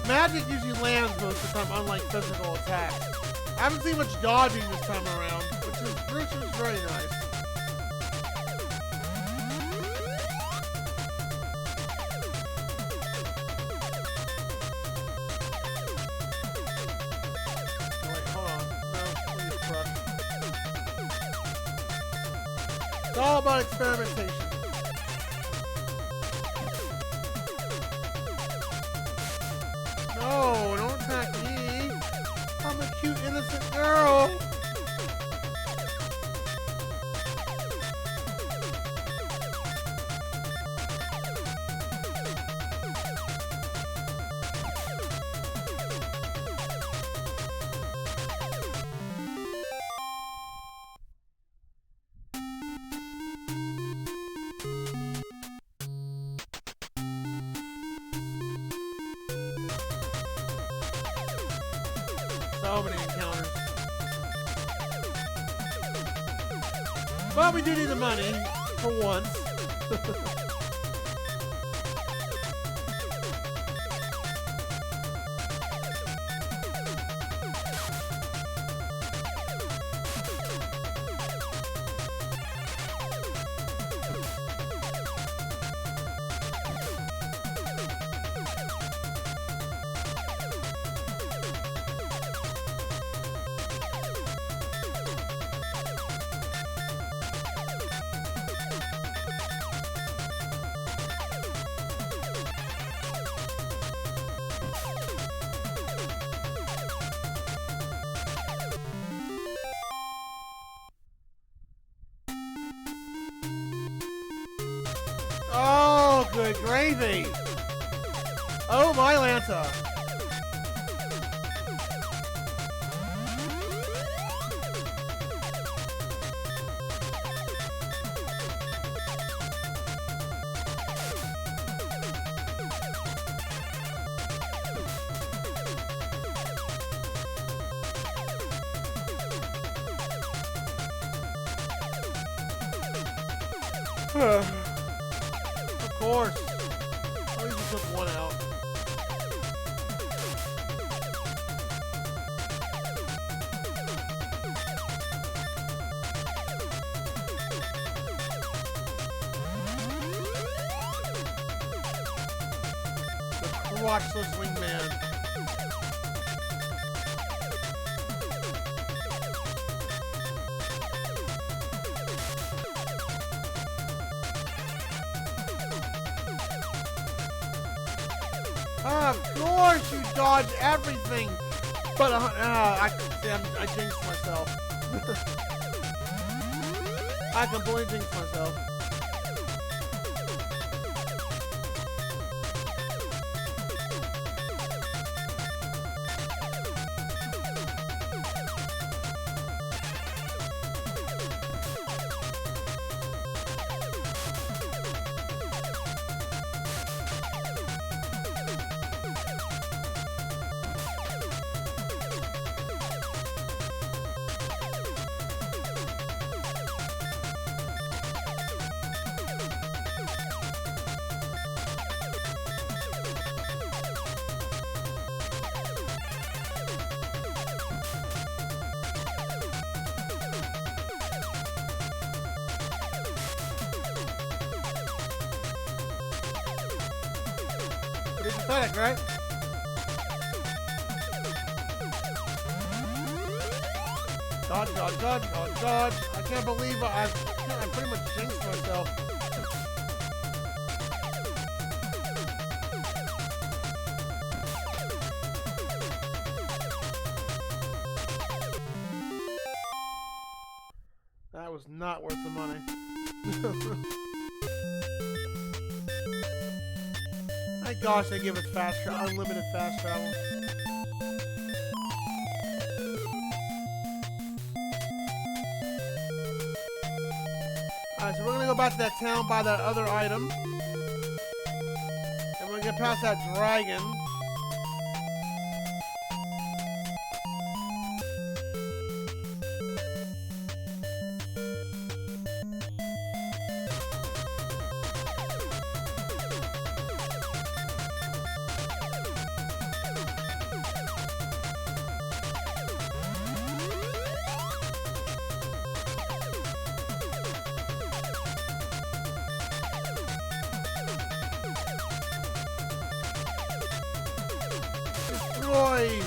Magic usually lands most of the time, unlike physical attacks. I haven't seen much dodging this time around, which is very nice. Wait, hold on. No, please crush. It's all about experimentation. No, don't attack me. I'm a cute, innocent girl. So many encounters. But we do need the money for once. Oh, good gravy. Oh, my Lanta. Of course. At least we took one out. The crotchless wingman. Of course you dodge everything. But I jinxed myself. I completely jinxed myself. Pretty pathetic, right? Dodge, dodge, dodge, dodge, dodge. I can't believe I pretty much jinxed myself. That was not worth the money. My gosh, they give us unlimited fast travel. Alright, so we're gonna go back to that town, buy that other item. And we're gonna get past that dragon. Destroy!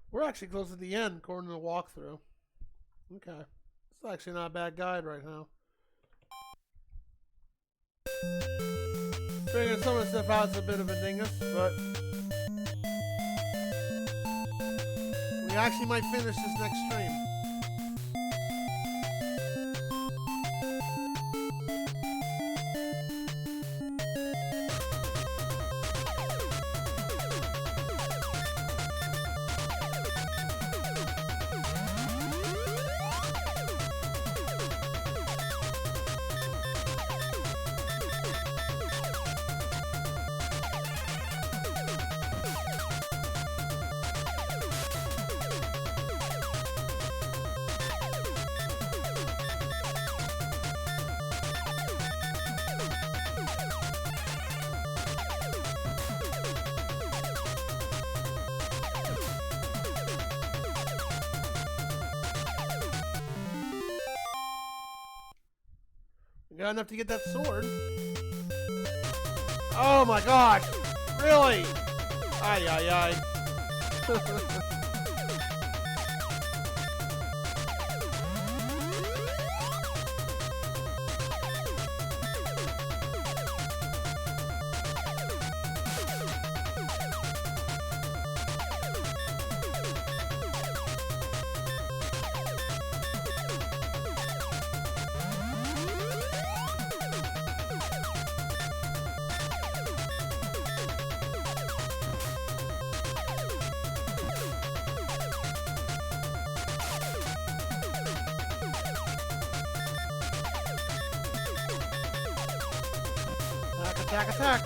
We're actually close to the end, according to the walkthrough. Okay. It's actually not a bad guide right now. Figuring some of the stuff out is a bit of a dingus, but we actually might finish this next stream. Got enough to get that sword. Oh my gosh! Really? Ay, ay, ay. Attack, attack!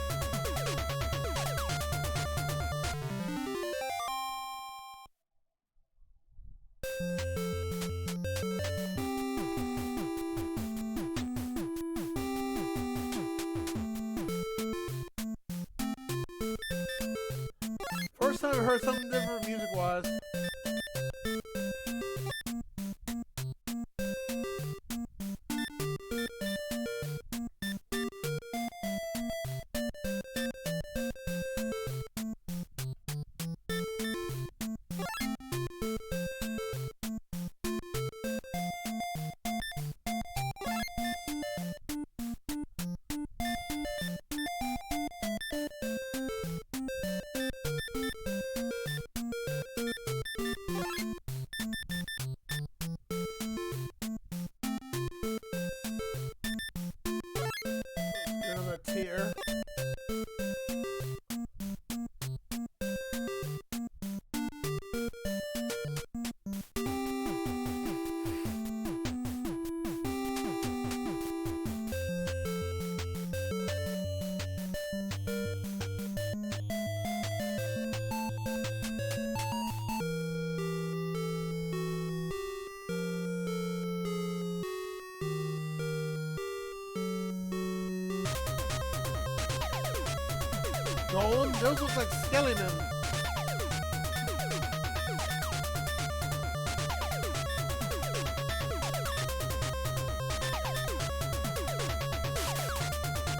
First time I've heard something different music-wise. Another tier. Golem? Those look like skeletons.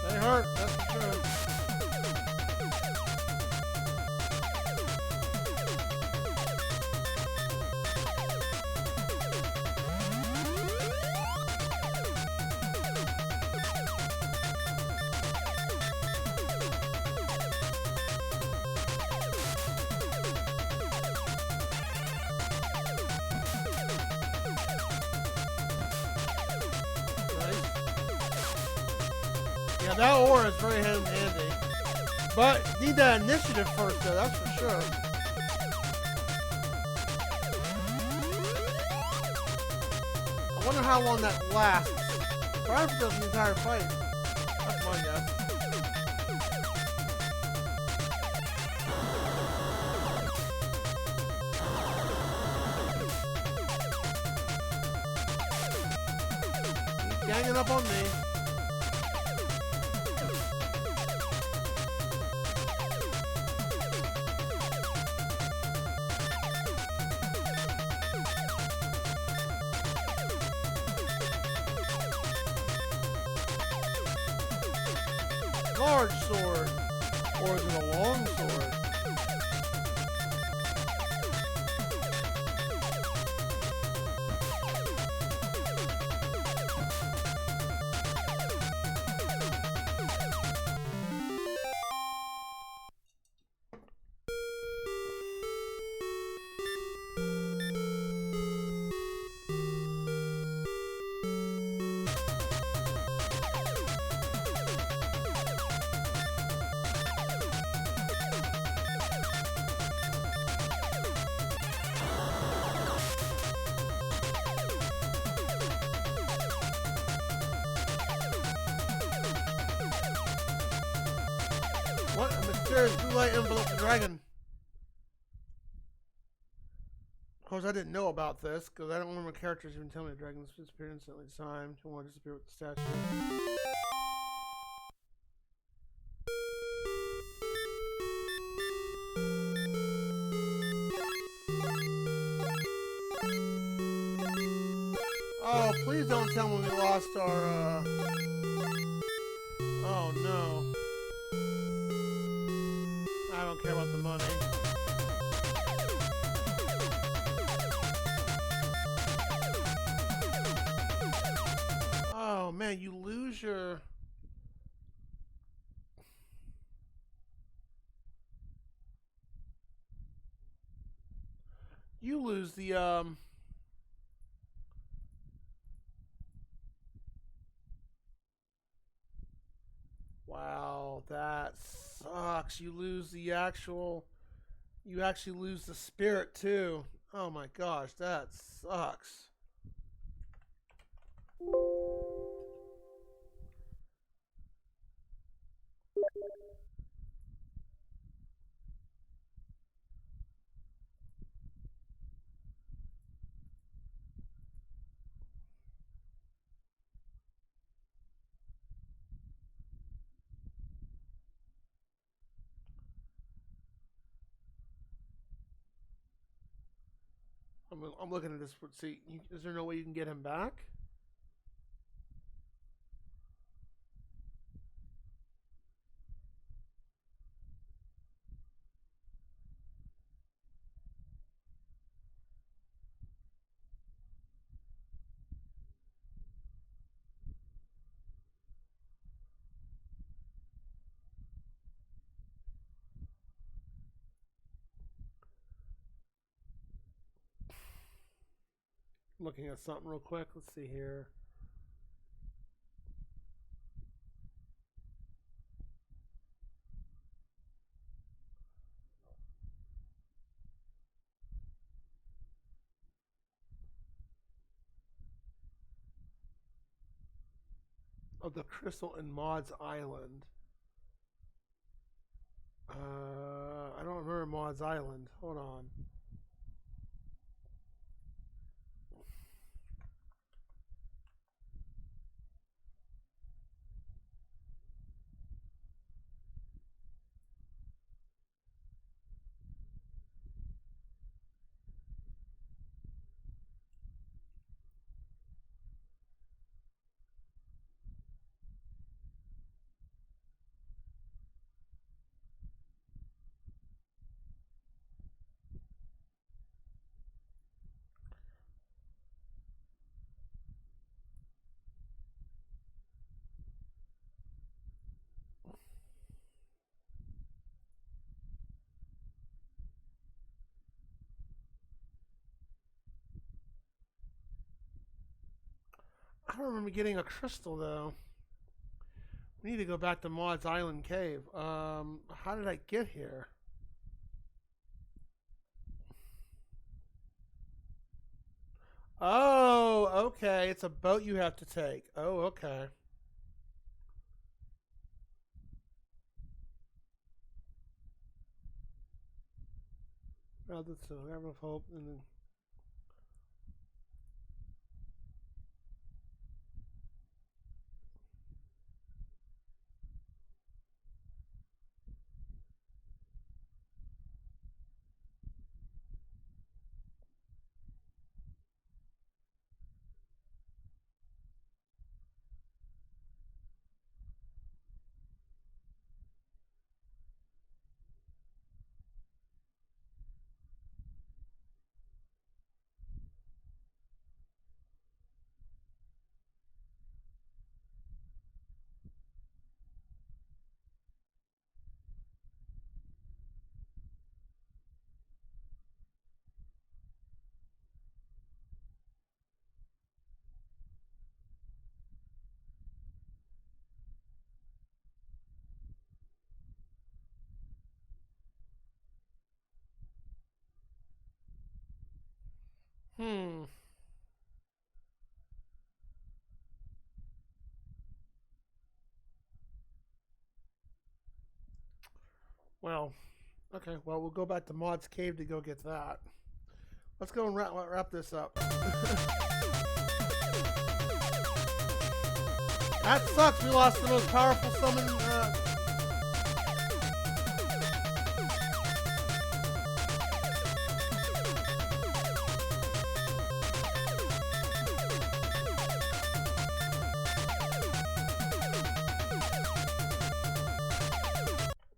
They hurt, that's for sure. Yeah, that aura is very handy. But need that initiative first, though, that's for sure. I wonder how long that lasts. Perhaps does the entire fight. That's my guess. He's ganging up on me. Large sword, or is it a long sword? What? A mysterious blue light enveloped the dragon. Of course, I didn't know about this, because I don't remember characters even telling me the dragons disappeared instantly. Time to want to disappear with the statue. Oh, please don't tell me we lost our, Oh, no. I don't care about the money. Oh, man, you lose your... You lose the, Wow, that sucks. You lose the actual... You actually lose the spirit, too. Oh my gosh, that sucks. I'm looking at this. See, is there no way you can get him back? Looking at something real quick. Let's see here. Oh, the crystal in Maud's Island. I don't remember Maud's Island. Hold on. I don't remember getting a crystal though. We need to go back to Maud's Island Cave. How did I get here? Oh, okay. It's a boat you have to take. Oh, okay. Well, that's a River of Hope, and then. Hmm. Well, okay. Well, we'll go back to Maud's Cave to go get that. Let's go and wrap this up. That sucks. We lost the most powerful summon.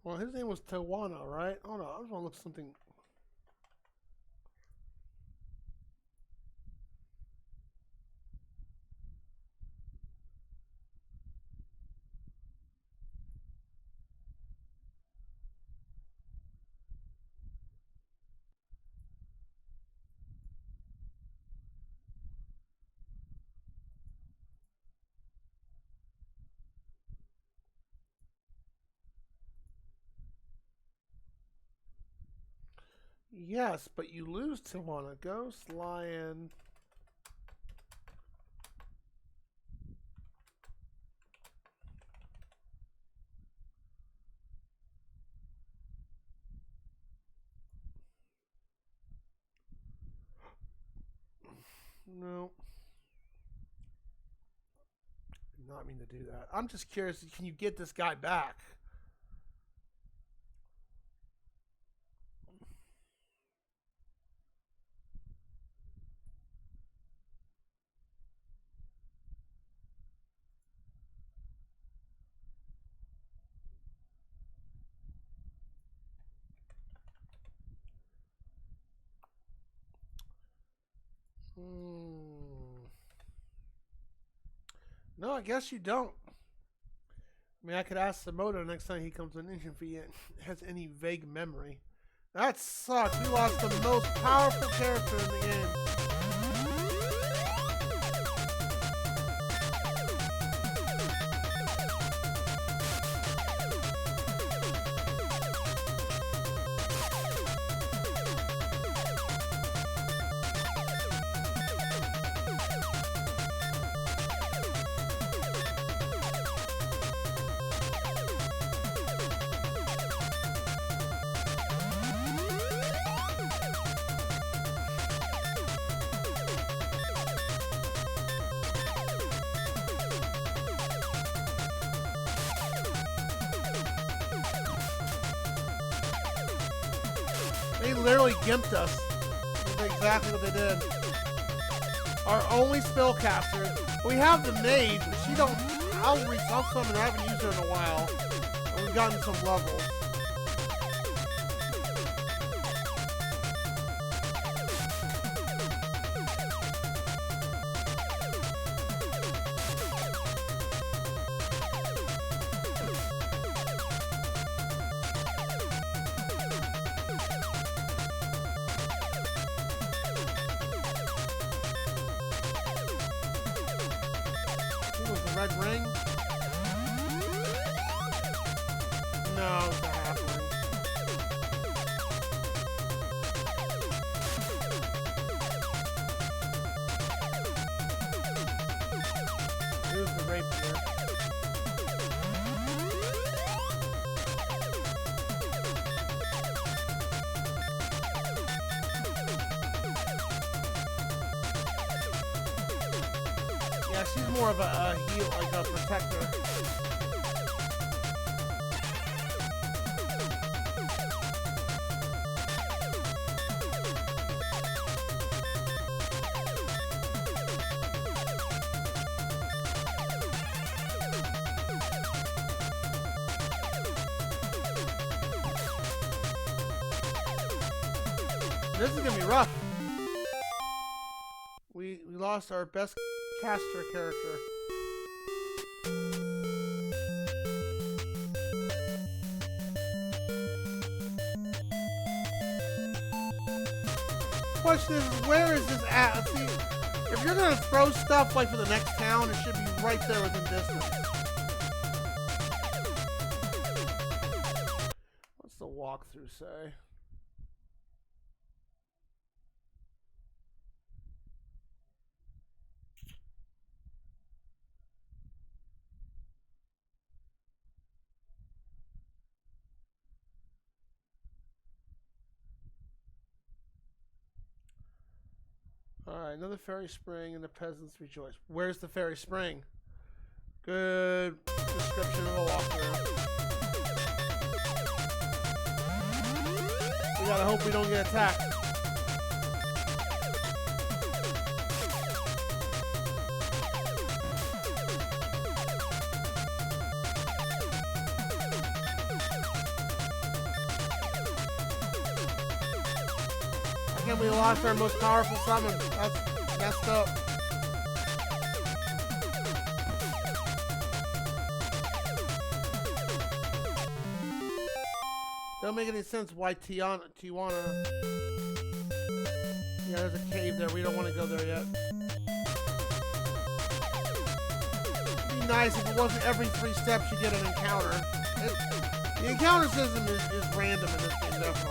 Well, his name was Tawana, right? Hold on. I just want to look at something. Yes, but you lose Tawana. Ghost, Lion. No. Did not mean to do that. I'm just curious, can you get this guy back? I guess you don't. I mean, I could ask Samoto next time he comes on Ninja if he has any vague memory. That sucks. We lost the most powerful character in the game. They literally gimped us. That's exactly what they did. Our only spellcaster. We have the mage, but she don't. I'll summon her. I haven't used her in a while. And we've gotten some levels. Red ring? No, it's a halfling. Here's the rapier. Yeah, she's more of a heal, like a protector. This is gonna be rough. We lost our best caster character. Question is, where is this at? See, if you're gonna throw stuff like for the next town, it should be right there within distance. What's the walkthrough say? Alright, another fairy spring and the peasants rejoice. Where's the fairy spring? Good description of a walkthrough. We gotta hope we don't get attacked. Again, we lost our most powerful summon. That's messed up. Don't make any sense why Tijuana. Yeah, there's a cave there. We don't want to go there yet. It'd be nice if it wasn't every 3 steps you get an encounter. The encounter system is random in this game, definitely.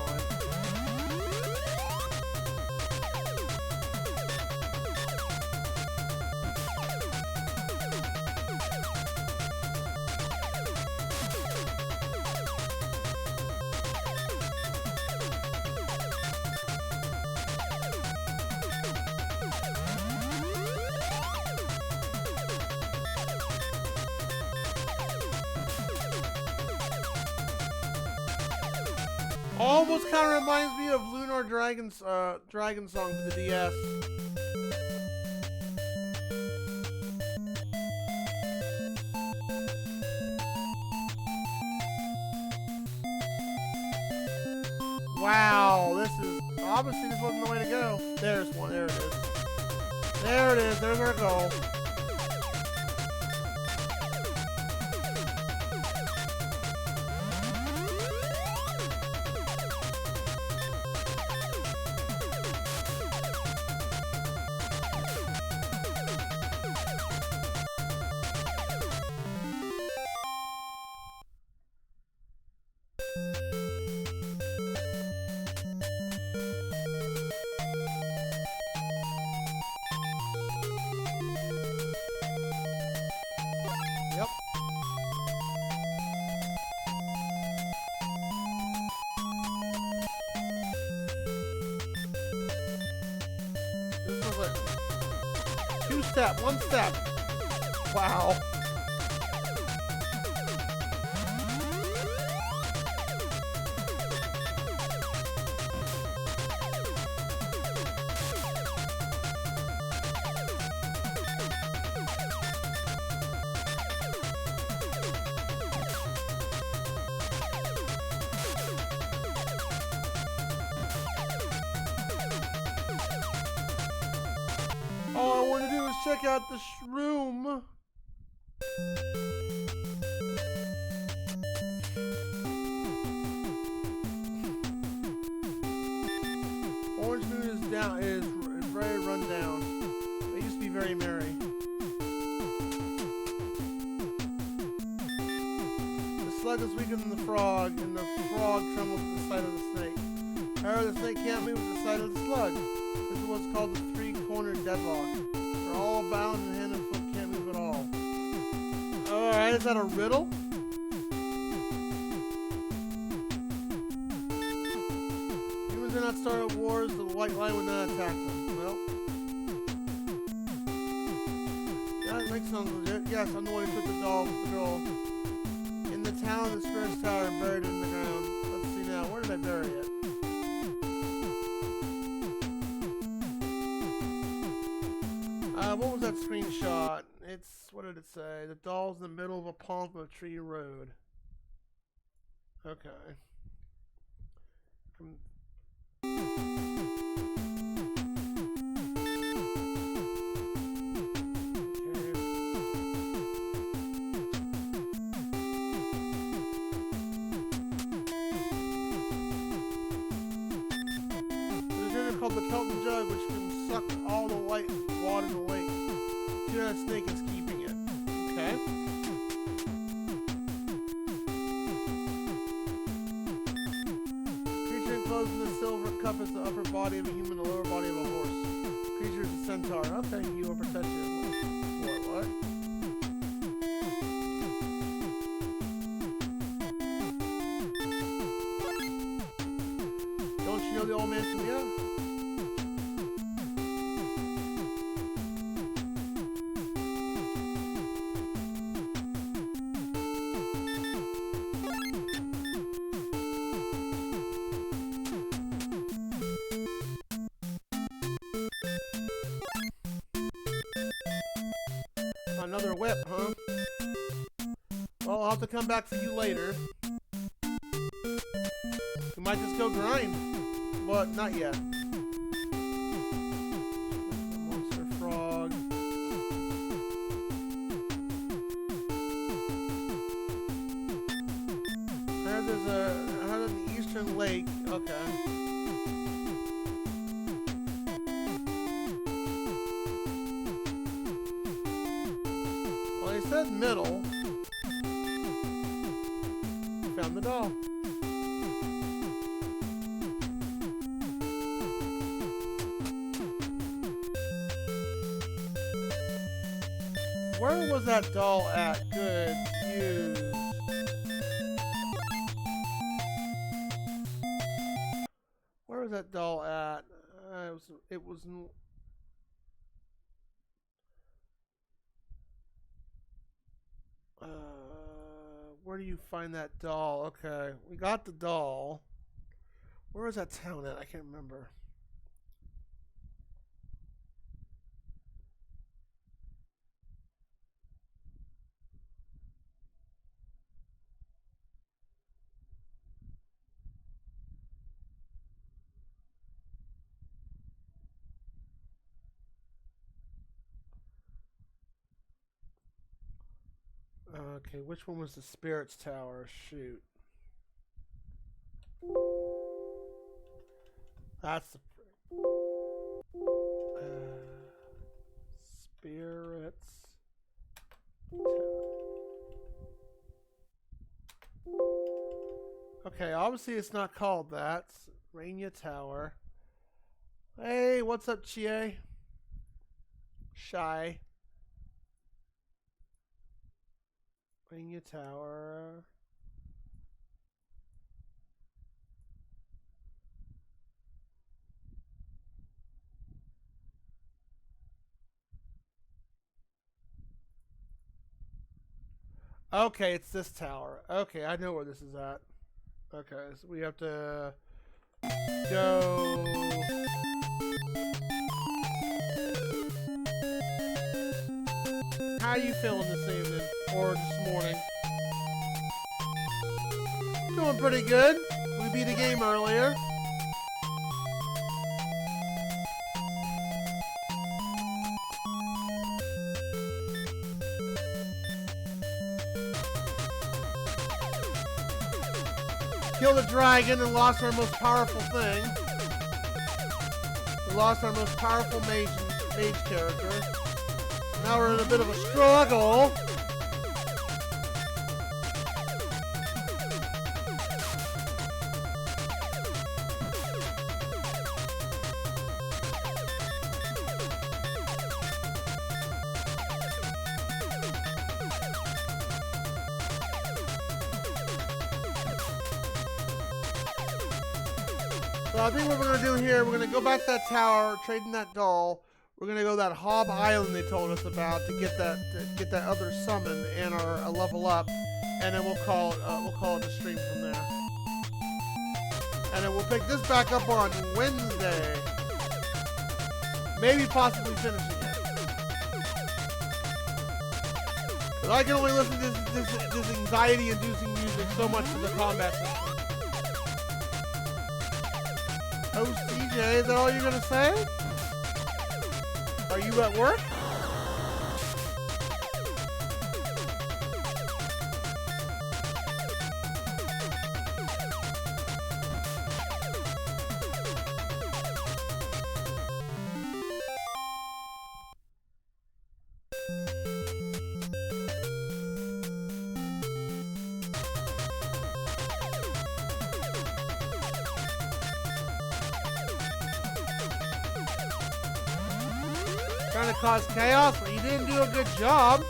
Almost kind of reminds me of Lunar Dragon's Dragon Song for the DS. Wow, this is obviously this wasn't the way to go. There's one. There it is. There it is. There's our goal. Yep. This is like 2-step, 1-step. Wow. All I want to do is check out the room. Orange Moon is very run down. They used to be very merry. The slug is weaker than the frog, and the frog trembles at the sight of the snake. However, the snake can't move at the sight of the slug. This is what's called the three-cornered deadlock. They're all bound and hand and foot can't move at all. Alright, is that a riddle? Humans do not start at wars, the white lion would not attack them. Well. Yeah, that makes sense legit. Yes, I'm the one who took the doll with the girl. In the town, the spirit's tower, and buried it in the ground. Let's see now, where did I bury it? What was that screenshot? It's, what did it say? The doll's in the middle of a palm of a tree road. Okay. There's a river called the Kelton Jug, which can suck all the white water in the lake. That snake is keeping it. Okay. Creature enclosed in the silver cup is the upper body of a human, the lower body of a horse. Creature is a centaur. Okay, you are protected. What? Don't you know the old man from here? Another whip, huh? Well, I'll have to come back for you later. We might just go grind, but not yet. Monster frog. I heard an eastern lake. Okay. Well, he said middle. Found the doll. Where was that doll at? Good use. Where was that doll at? It was. Where do you find that doll? Okay, we got the doll. Where was that town at? I can't remember. Okay, which one was the Spirits Tower? Shoot. That's the... Spirits Tower. Okay, obviously it's not called that. Rainier Tower. Hey, what's up, Chie? Shy. Rainier Tower. Okay, it's this tower. Okay, I know where this is at. Okay, so we have to go. How you feeling this evening or this morning? Doing pretty good. We beat a game earlier. Killed a dragon and lost our most powerful thing. We lost our most powerful mage character. Now we're in a bit of a struggle. So I think what we're going to do here, we're going to go back to that tower, trading that doll. We're going to go to that Hob Island they told us about to get that other summon and a level up, and then we'll call it a stream from there. And then we'll pick this back up on Wednesday. Maybe possibly finishing it. But I can only listen to this anxiety-inducing music so much for the combat system. Oh, CJ, is that all you're gonna say? Are you at work? Trying to cause chaos? Well, you didn't do a good job.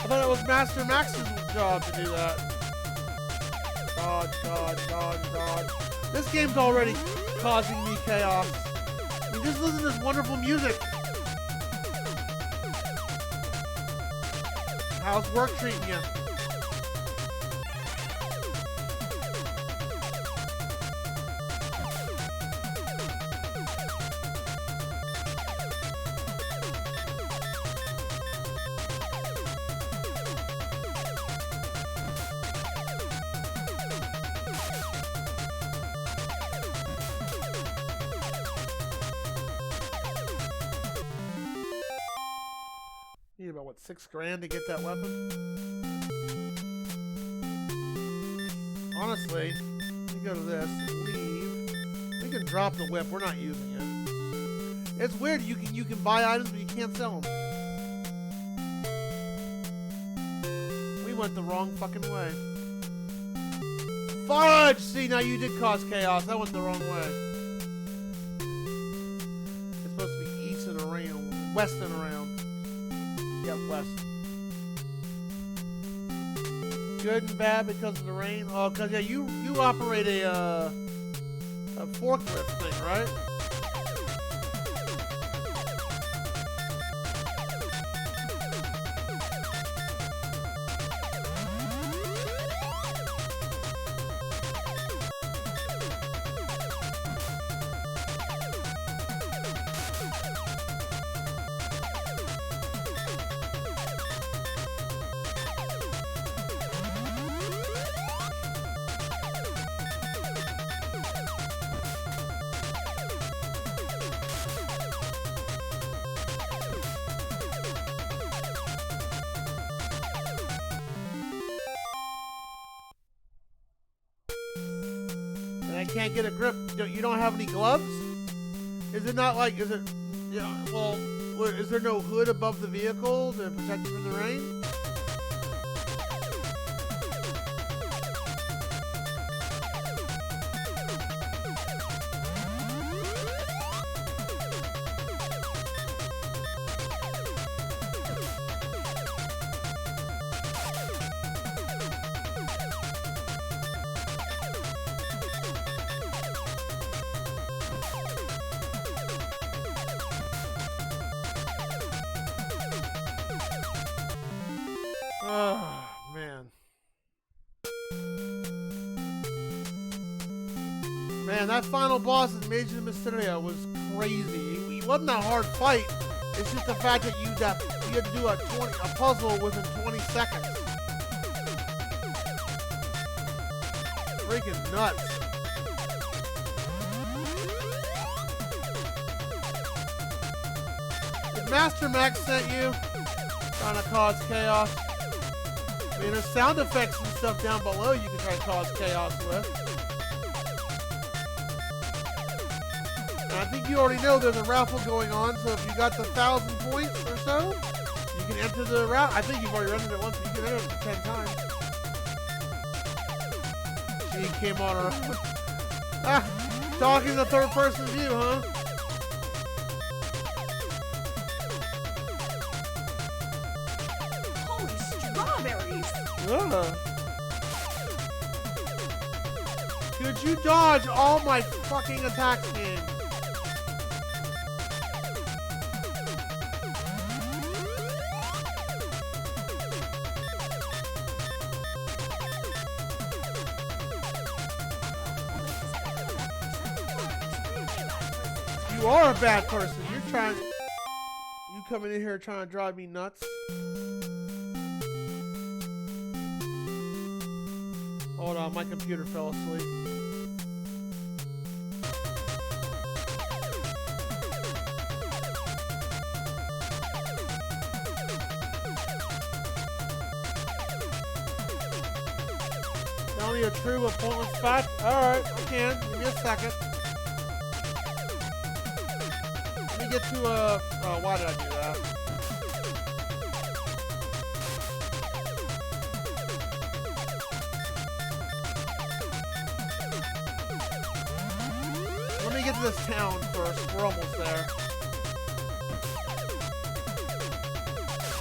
I thought it was Master Max's job to do that. Dodge, dodge, dodge, dodge. This game's already causing me chaos. I mean, just listen to this wonderful music. How's work treating you? Need about, what, $6 grand to get that weapon? Honestly, let me go to this, leave. We can drop the whip, we're not using it. It's weird, you can buy items, but you can't sell them. We went the wrong fucking way. Fudge! See, now you did cause chaos, that went the wrong way. It's supposed to be east and around, west and around. Yep, west. Good and bad because of the rain. Oh, cause yeah, you operate a forklift thing, right? I can't get a grip. You don't have any gloves? Is it not like, is it, yeah, well, is there no hood above the vehicle to protect you from the rain? Oh, man. Man, that final boss in Major Mysterio was crazy. It wasn't a hard fight. It's just the fact that you had to do a puzzle within 20 seconds. Freaking nuts. Did Master Max sent you? Trying to cause chaos. I mean, there's sound effects and stuff down below you can try to cause chaos with. And I think you already know there's a raffle going on, so if you got the 1,000 points or so, you can enter the raffle. I think you've already entered it once, but you can enter it 10 times. She came on her own. Talking in the third person view, huh? Holy strawberries! Could you dodge all my fucking attacks, game? You are a bad person. You coming in here trying to drive me nuts. Hold on, my computer fell asleep. Tell me a true but pointless fact? Alright, I can. Give me a second. Let me get to oh, why did I do that? Let me get to this town first. We're almost there.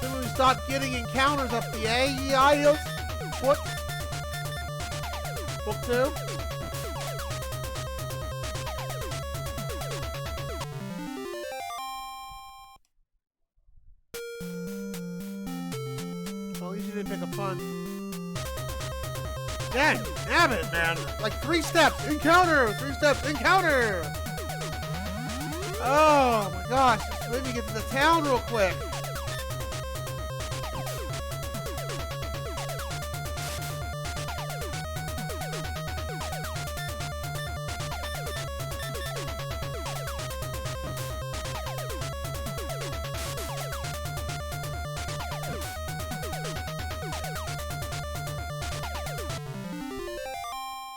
Then we stop getting encounters up the A-E-I-O. What? Book 2? Well, at least you didn't pick a pun. Dang, damn it, man. Like 3 steps, encounter! 3 steps, encounter! Oh my gosh, let me get to the town real quick.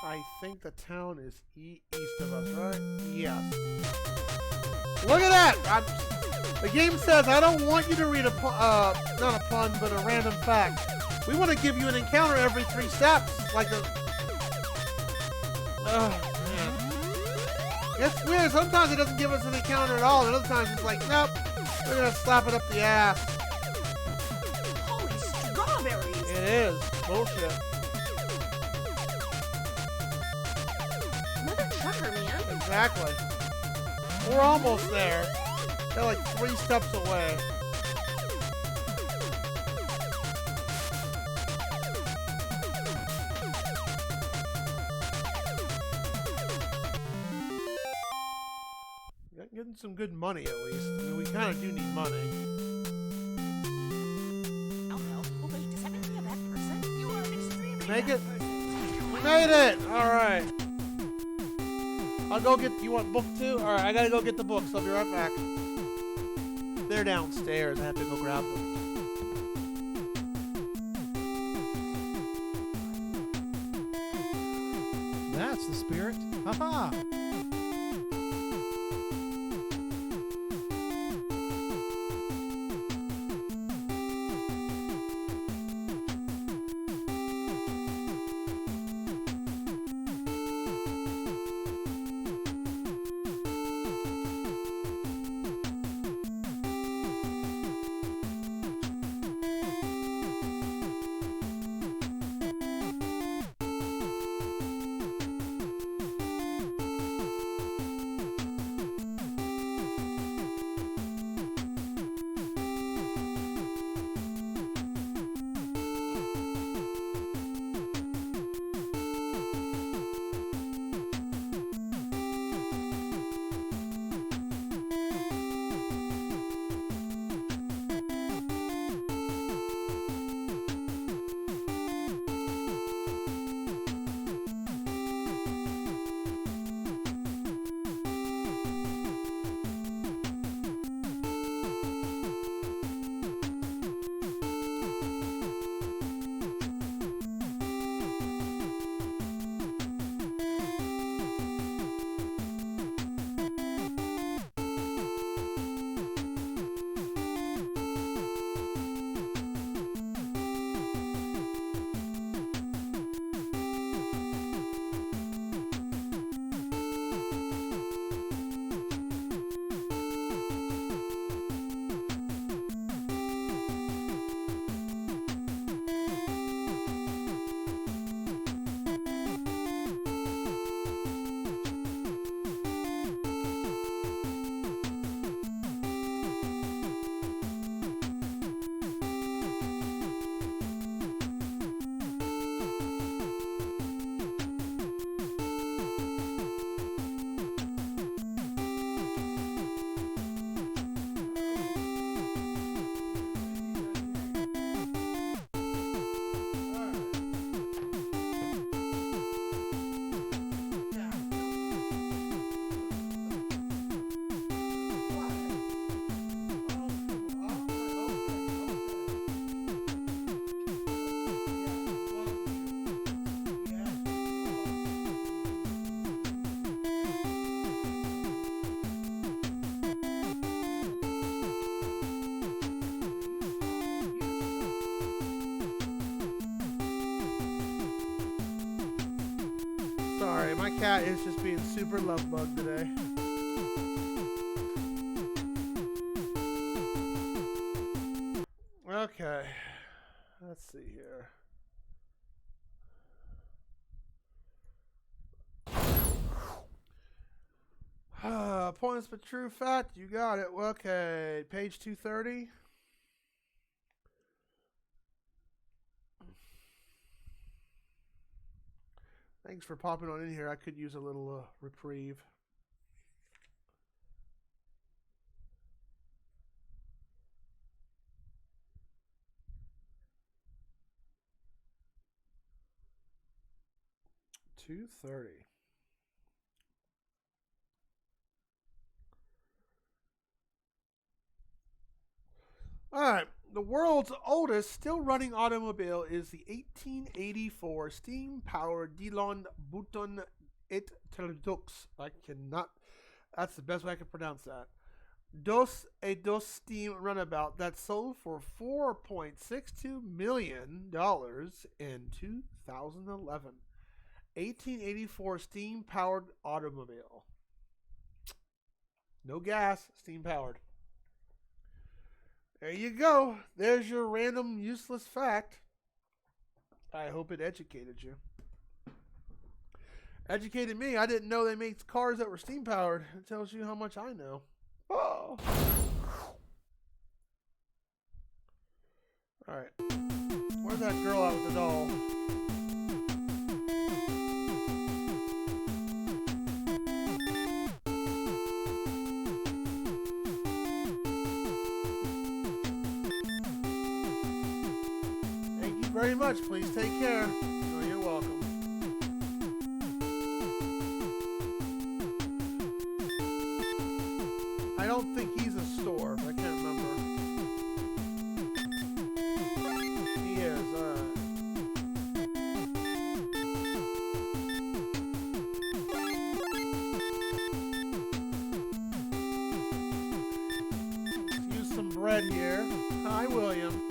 I think the town is east of us, right? Yes. Look at that! The game says, I don't want you to read not a pun, but a random fact. We want to give you an encounter every 3 steps. Like a... Oh, man. It's weird. Sometimes it doesn't give us an encounter at all, and other times it's like, nope, we're going to slap it up the ass. Holy strawberries! It is. Bullshit. Another trucker, man. Exactly. We're almost there. They're like 3 steps away. Getting some good money at least. I mean, we kind of do need money. Oh no. Oh wait, does that make me a bad person? You are an extremely Make bad it. person. We made it! Alright. I'll go get... You want book 2? Alright, I gotta go get the books. I'll be right back. They're downstairs. I have to go grab them. That's the spirit. Haha. my cat is just being super love bug today. Okay. Let's see here. Points but true fact. You got it. Okay. Page 230. Thanks for popping on in here. I could use a little reprieve. $2.30. All right. The world's oldest still running automobile is the 1884 steam-powered Dillon Bouton et Tradux. I cannot. That's the best way I can pronounce that. Dos steam runabout that sold for $4.62 million in 2011. 1884 steam-powered automobile. No gas, steam-powered. There you go. There's your random useless fact. I hope it educated you. Educated me. I didn't know they made cars that were steam-powered. It tells you how much I know. Oh. Alright. Where's that girl out with the doll? Very much. Please take care. Oh, you're welcome. I don't think he's a store. I can't remember. He is. Let's use some bread here. Hi, William.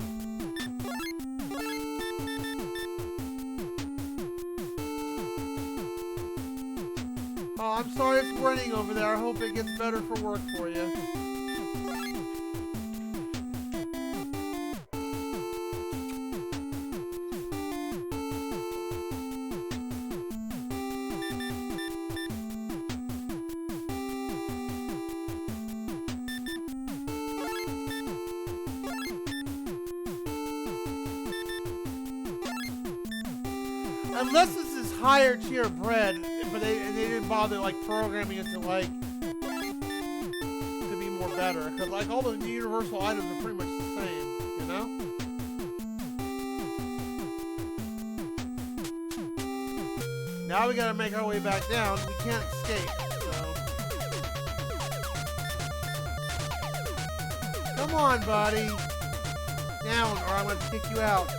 Oh, I'm sorry it's raining over there. I hope it gets better for work for you. Unless this is higher tier bread, but they didn't bother like programming it to like to be more better, because like all the universal items are pretty much the same, you know. Now we gotta make our way back down. We can't escape. So come on, buddy, down, or I'm gonna kick you out.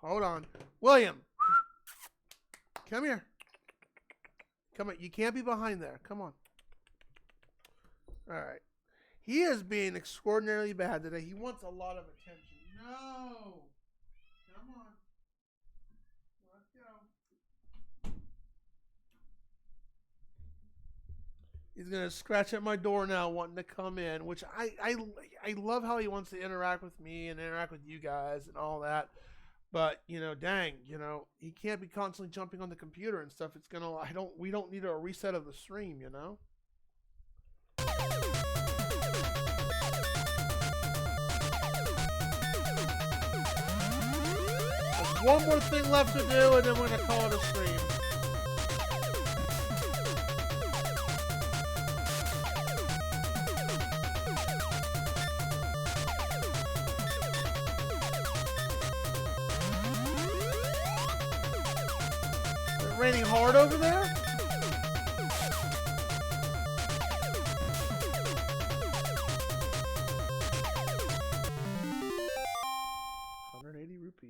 Hold on. William. Come here. Come on. You can't be behind there. Come on. All right. He is being extraordinarily bad today. He wants a lot of attention. No. Come on. Let's go. He's going to scratch at my door now wanting to come in, which I love how he wants to interact with me and interact with you guys and all that. But, you know, dang, you know, he can't be constantly jumping on the computer and stuff. It's gonna, we don't need a reset of the stream, you know? There's one more thing left to do, and then we're gonna call it a stream. Raining hard over there? $180.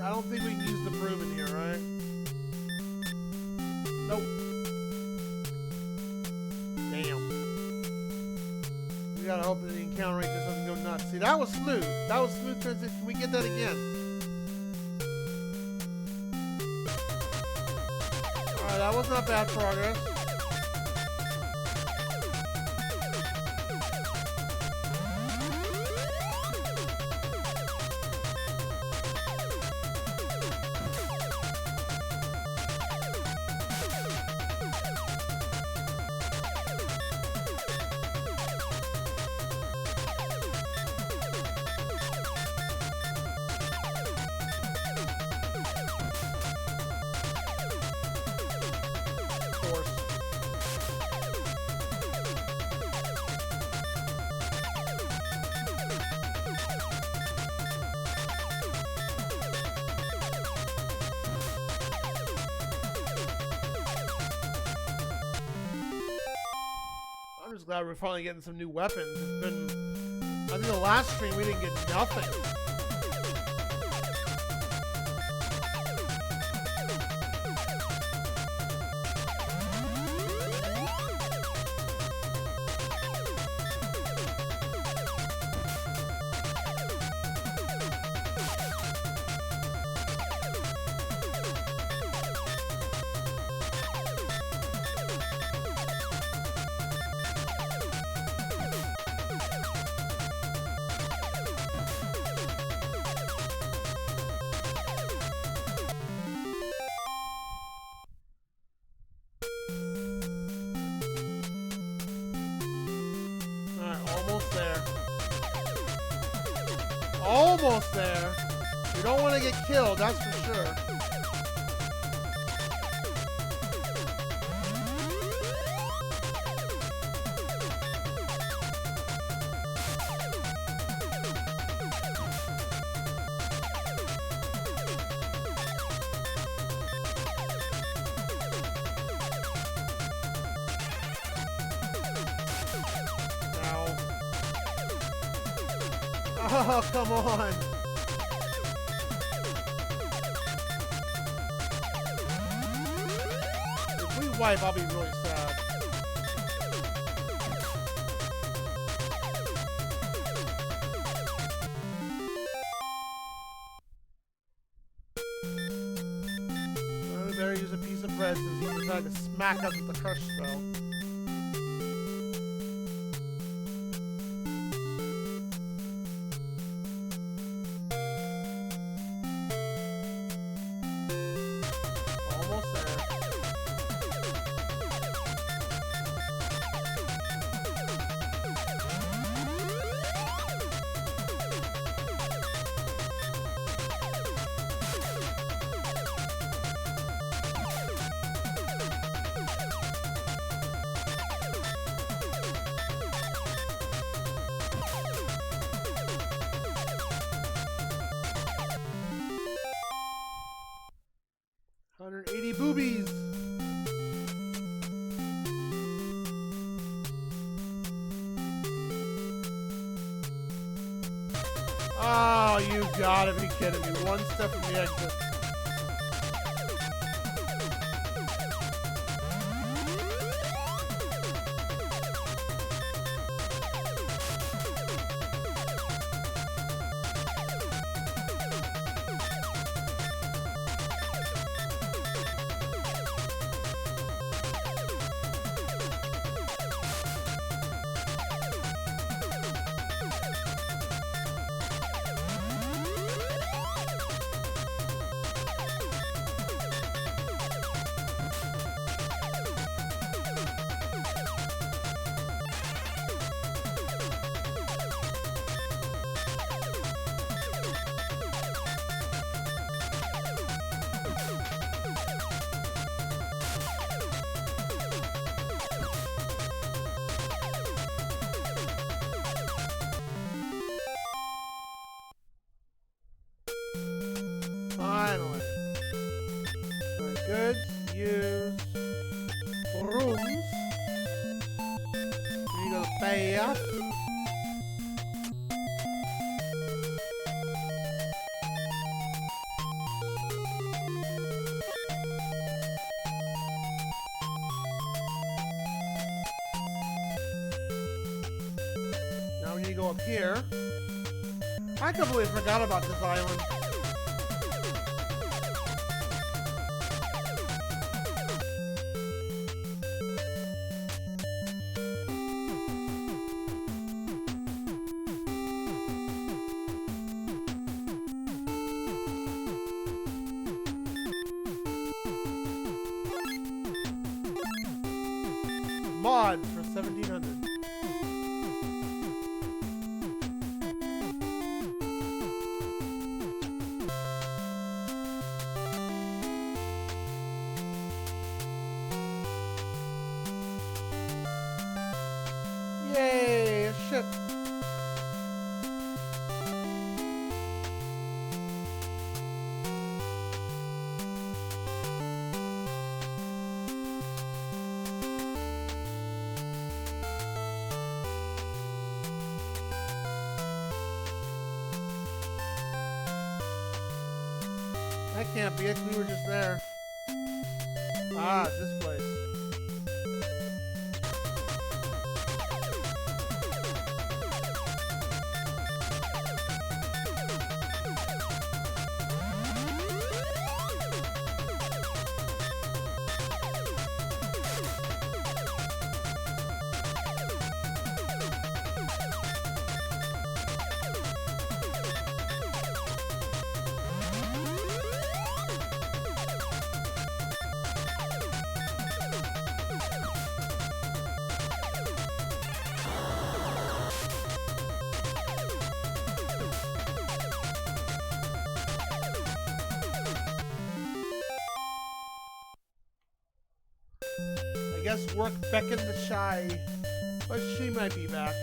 I don't think we can use the broom in here, right? Nope. Damn. We gotta hope that the encounter rate just doesn't go nuts. See, that was smooth. That was smooth transition. Can we get that again? that was not bad progress. I'm just glad we're finally getting some new weapons. It's been, I think the last stream we didn't get nothing. Almost there. Almost there. You don't want to get killed, that's for sure. Oh, come on. If we wipe, I'll be really sad. Well, we better use a piece of bread since he decided to smack us with the crush spell. Boobies. Oh, you gotta be kidding me. One step from the exit. Finally. Alright, goods, use, rooms. You go to bath. Now we need to go up here. I completely forgot about this island. mod for 1700. Yay, a ship. That can't be it. We were just there. Ah, it's this place. I guess work beckoned to shy, but she might be back.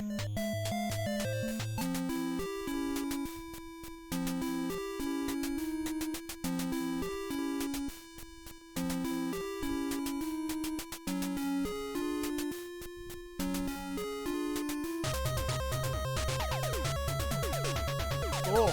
Cool.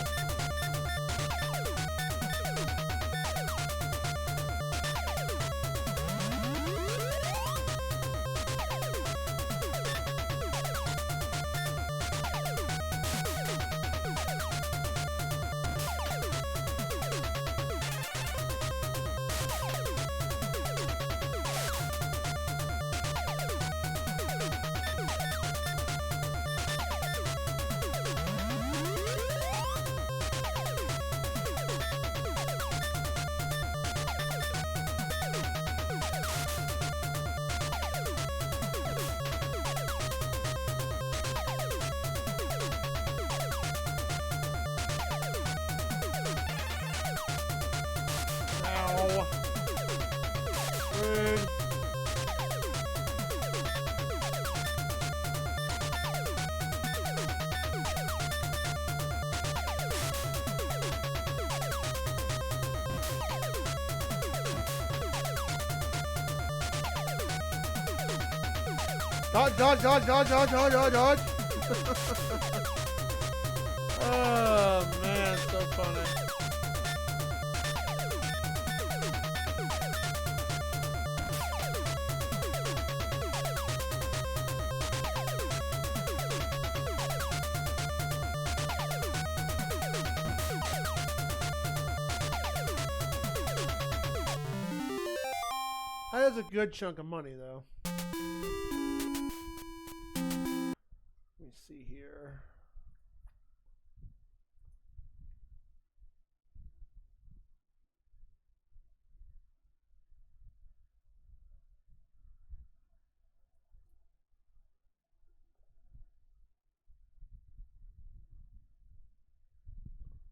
Ow. Rude. Dodge, dodge, dodge, dodge, dodge, dodge, dodge, dodge. Oh man, so funny. That is a good chunk of money, though. Let me see here.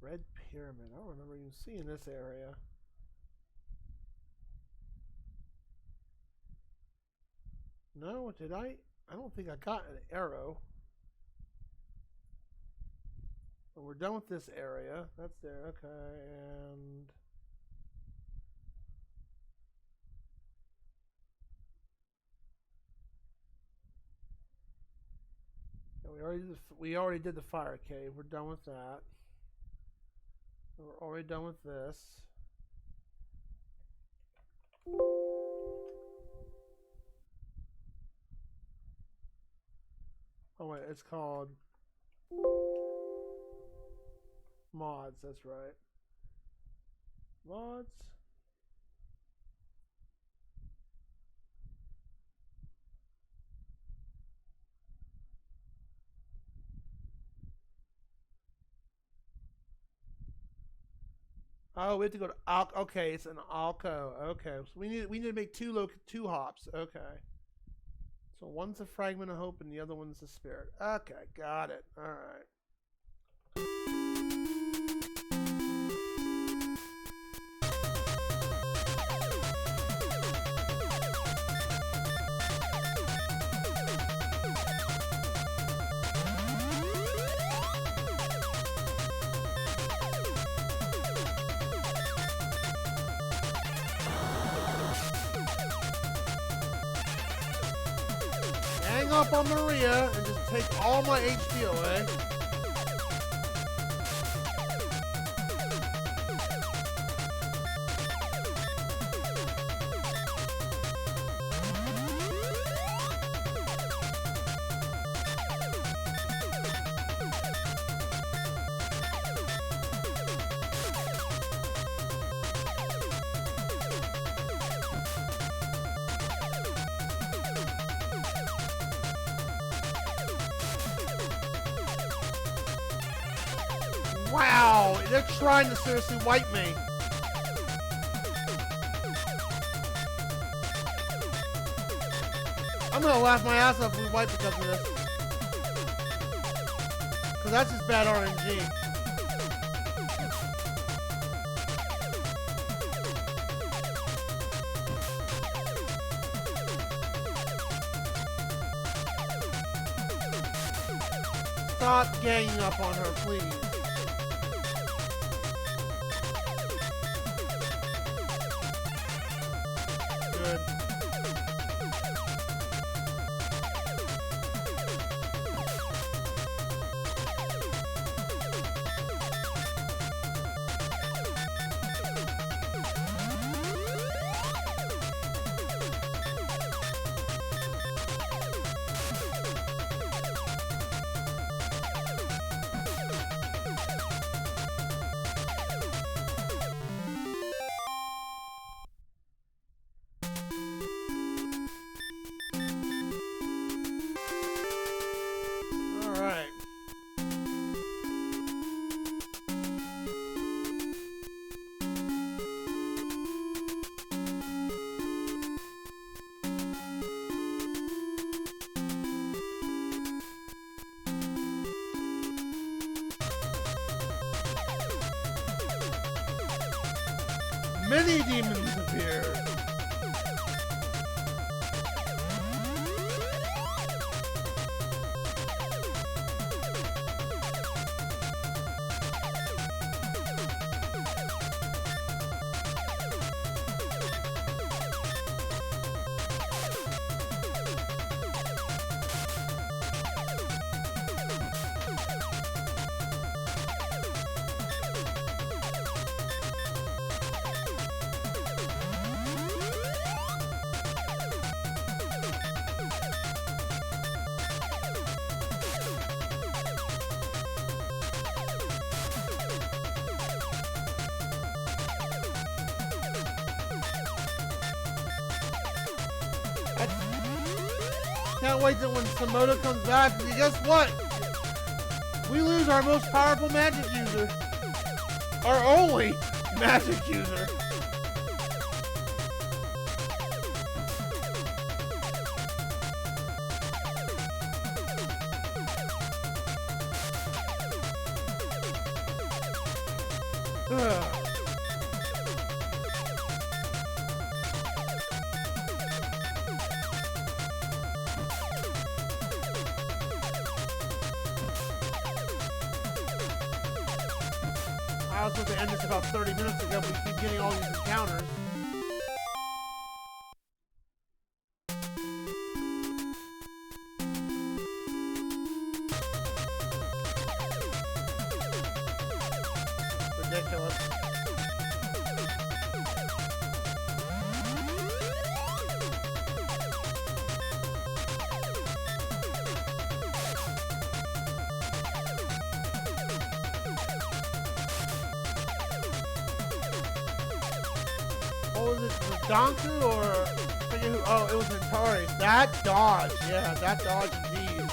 Red Pyramid. I don't remember even seeing this area. No, did I? I don't think I got an arrow. But we're done with this area. That's there. Okay, and yeah, we already did the fire cave. We're done with that. We're already done with this. Oh wait, it's called mods, that's right. Mods. Oh, we have to go to okay, it's an alco. Okay. So we need to make two hops. Okay. So one's a fragment of hope and the other one's the spirit. Okay, got it. All right. Hang up on Maria and just take all my HP away. Wow, they're trying to seriously wipe me. I'm gonna laugh my ass off if we wipe because of this. Because that's just bad RNG. Stop ganging up on her, please. Good. All right. Many demons appeared. Can't wait till when Samoda comes back. And guess what? We lose our most powerful magic user. Our only magic user. Ugh. I was supposed to end this about 30 minutes ago, but we keep getting all these encounters. Ridiculous. What was it, Donku or I forget who? Oh, it was Atari. That dodge, yeah, that dodge indeed.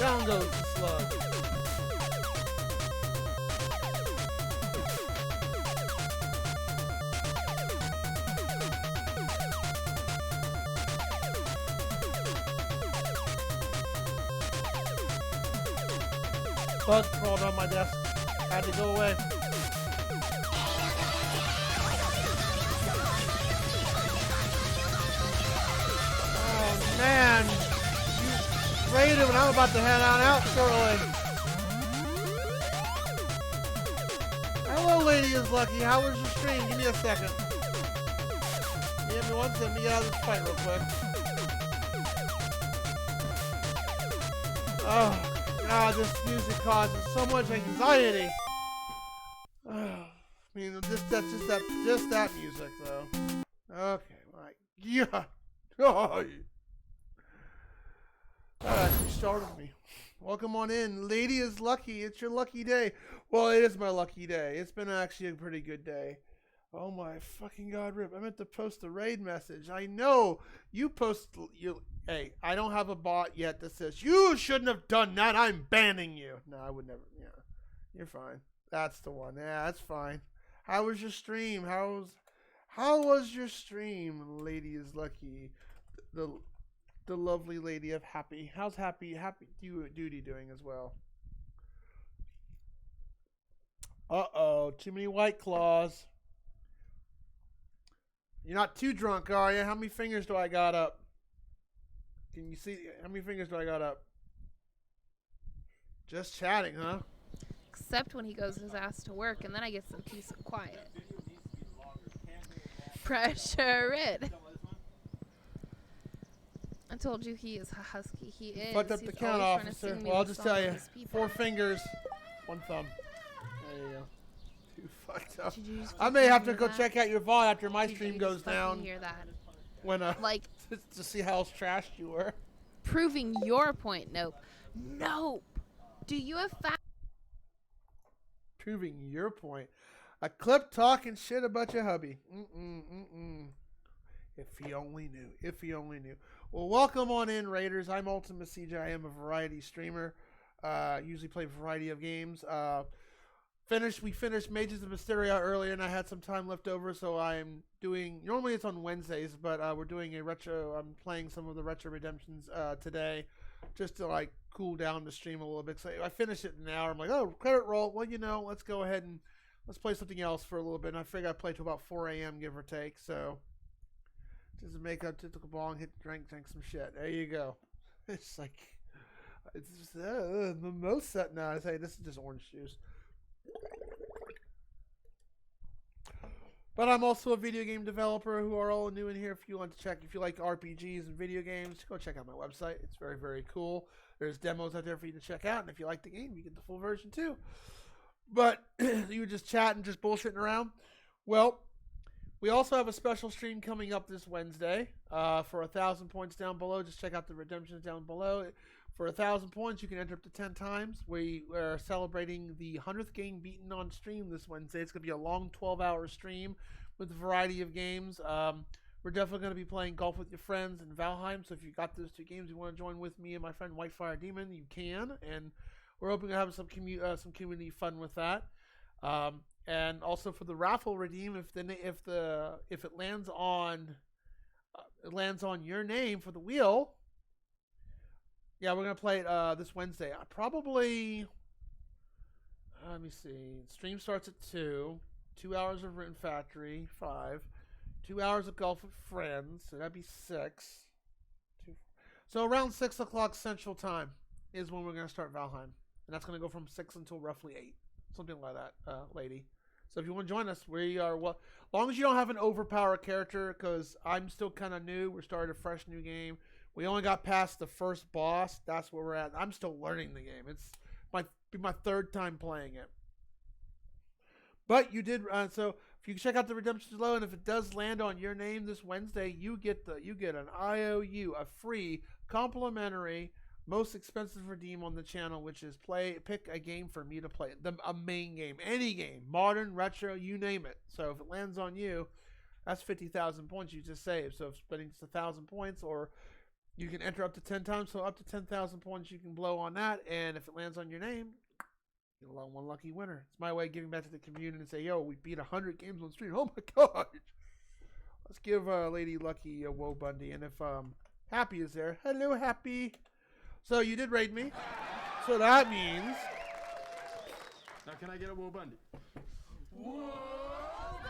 Down goes the slug. Bug crawled on my desk. Had to go away. Oh man, you raided when I'm about to head on out shortly. Hello, Lady is Lucky. How was your stream? Give me a second. Give me one second. Let me get out of this fight real quick. Oh. God, this music causes so much anxiety. I mean, just that music, though. Okay, right. Yeah. Oh, that actually startled me. Welcome on in. Lady is Lucky. It's your lucky day. Well, it is my lucky day. It's been actually a pretty good day. Oh my fucking God, Rip. I meant to post a raid message. I know. You post... Hey, I don't have a bot yet that says, you shouldn't have done that. I'm banning you. No, I would never. Yeah. You're fine. That's the one. Yeah, that's fine. How was your stream? How was your stream? Lady is Lucky. The lovely lady of Happy. How's Happy Duty doing as well? Uh-oh. Too many White Claws. You're not too drunk, are you? How many fingers do I got up? Can you see? How many fingers do I got up? Just chatting, huh? Except when he goes his ass to work, and then I get some peace and quiet. Pressure it. I told you he is a husky. He is. Fucked up the He's count, always trying to officer. sing me Well, I'll the just song tell of you. his people. 4 fingers, 1 thumb. There you go. Too fucked up. Did you just I may have to hear go that? check out your VOD after my Did stream you goes just fucking down. Hear that? When Like to see how trashed you were. proving your point. Nope. Nope. Do you have facts? Proving your point. A clip talking shit about your hubby. If he only knew. If he only knew. Well, welcome on in, Raiders. I'm ultimacj. I am a variety streamer. Usually play a variety of games. We finished Mages of Mysteria earlier, and I had some time left over, so I'm doing... Normally it's on Wednesdays, but we're doing a retro... I'm playing some of the retro redemptions today, just to, like, cool down the stream a little bit. So I finished it in an hour. I'm like, oh, credit roll. Well, you know, let's go ahead and let's play something else for a little bit. And I figured I'd play till about 4 a.m., give or take. So just to make up, took a ball and drink some shit. There you go. It's like... It's just... mimosa. No, I say this is just orange juice. But I'm also a video game developer who are all new in here. If you want to check, if you like RPGs and video games, go check out my website. It's very, very cool. There's demos out there for you to check out. And if you like the game, you get the full version too. But you were just chatting, just bullshitting around. Well, we also have a special stream coming up this Wednesday for 1,000 points down below. Just check out the redemptions down below. For 1,000 points, you can enter up to 10 times. We are celebrating the 100th game beaten on stream this Wednesday. It's going to be a long 12-hour stream with a variety of games. We're definitely going to be playing golf with your friends in Valheim. So if you got those 2 games you want to join with me and my friend Whitefire Demon, you can. And we're hoping to have some community fun with that. And also for the raffle redeem, if it lands on your name for the wheel. Yeah, we're going to play it this Wednesday. Probably, let me see. Stream starts at 2. 2 hours of Written Factory, 5. 2 hours of golf with friends, so that'd be 6. So around 6 o'clock Central Time is when we're going to start Valheim. And that's going to go from 6 until roughly 8. Something like that, lady. So if you want to join us, we are, well, as long as you don't have an overpowered character, because I'm still kind of new. We're starting a fresh new game. We only got past the first boss. That's where we're at. I'm still learning the game. It's my 3rd time playing it. But you did so. If you check out the redemptions below, and if it does land on your name this Wednesday, you get an IOU, a free complimentary most expensive redeem on the channel, which is pick a game for me to play. A main game, any game, modern, retro, you name it. So if it lands on you, that's 50,000 points you just saved. So if spending just 1,000 points or You can enter up to 10 times, so up to 10,000 points you can blow on that. And if it lands on your name, you'll have one lucky winner. It's my way of giving back to the community and say, yo, we beat 100 games on stream. Oh my gosh. Let's give Lady Lucky a Woe Bundy. And if Happy is there, hello, Happy. So you did raid me. So that means... Now can I get a Woe Bundy?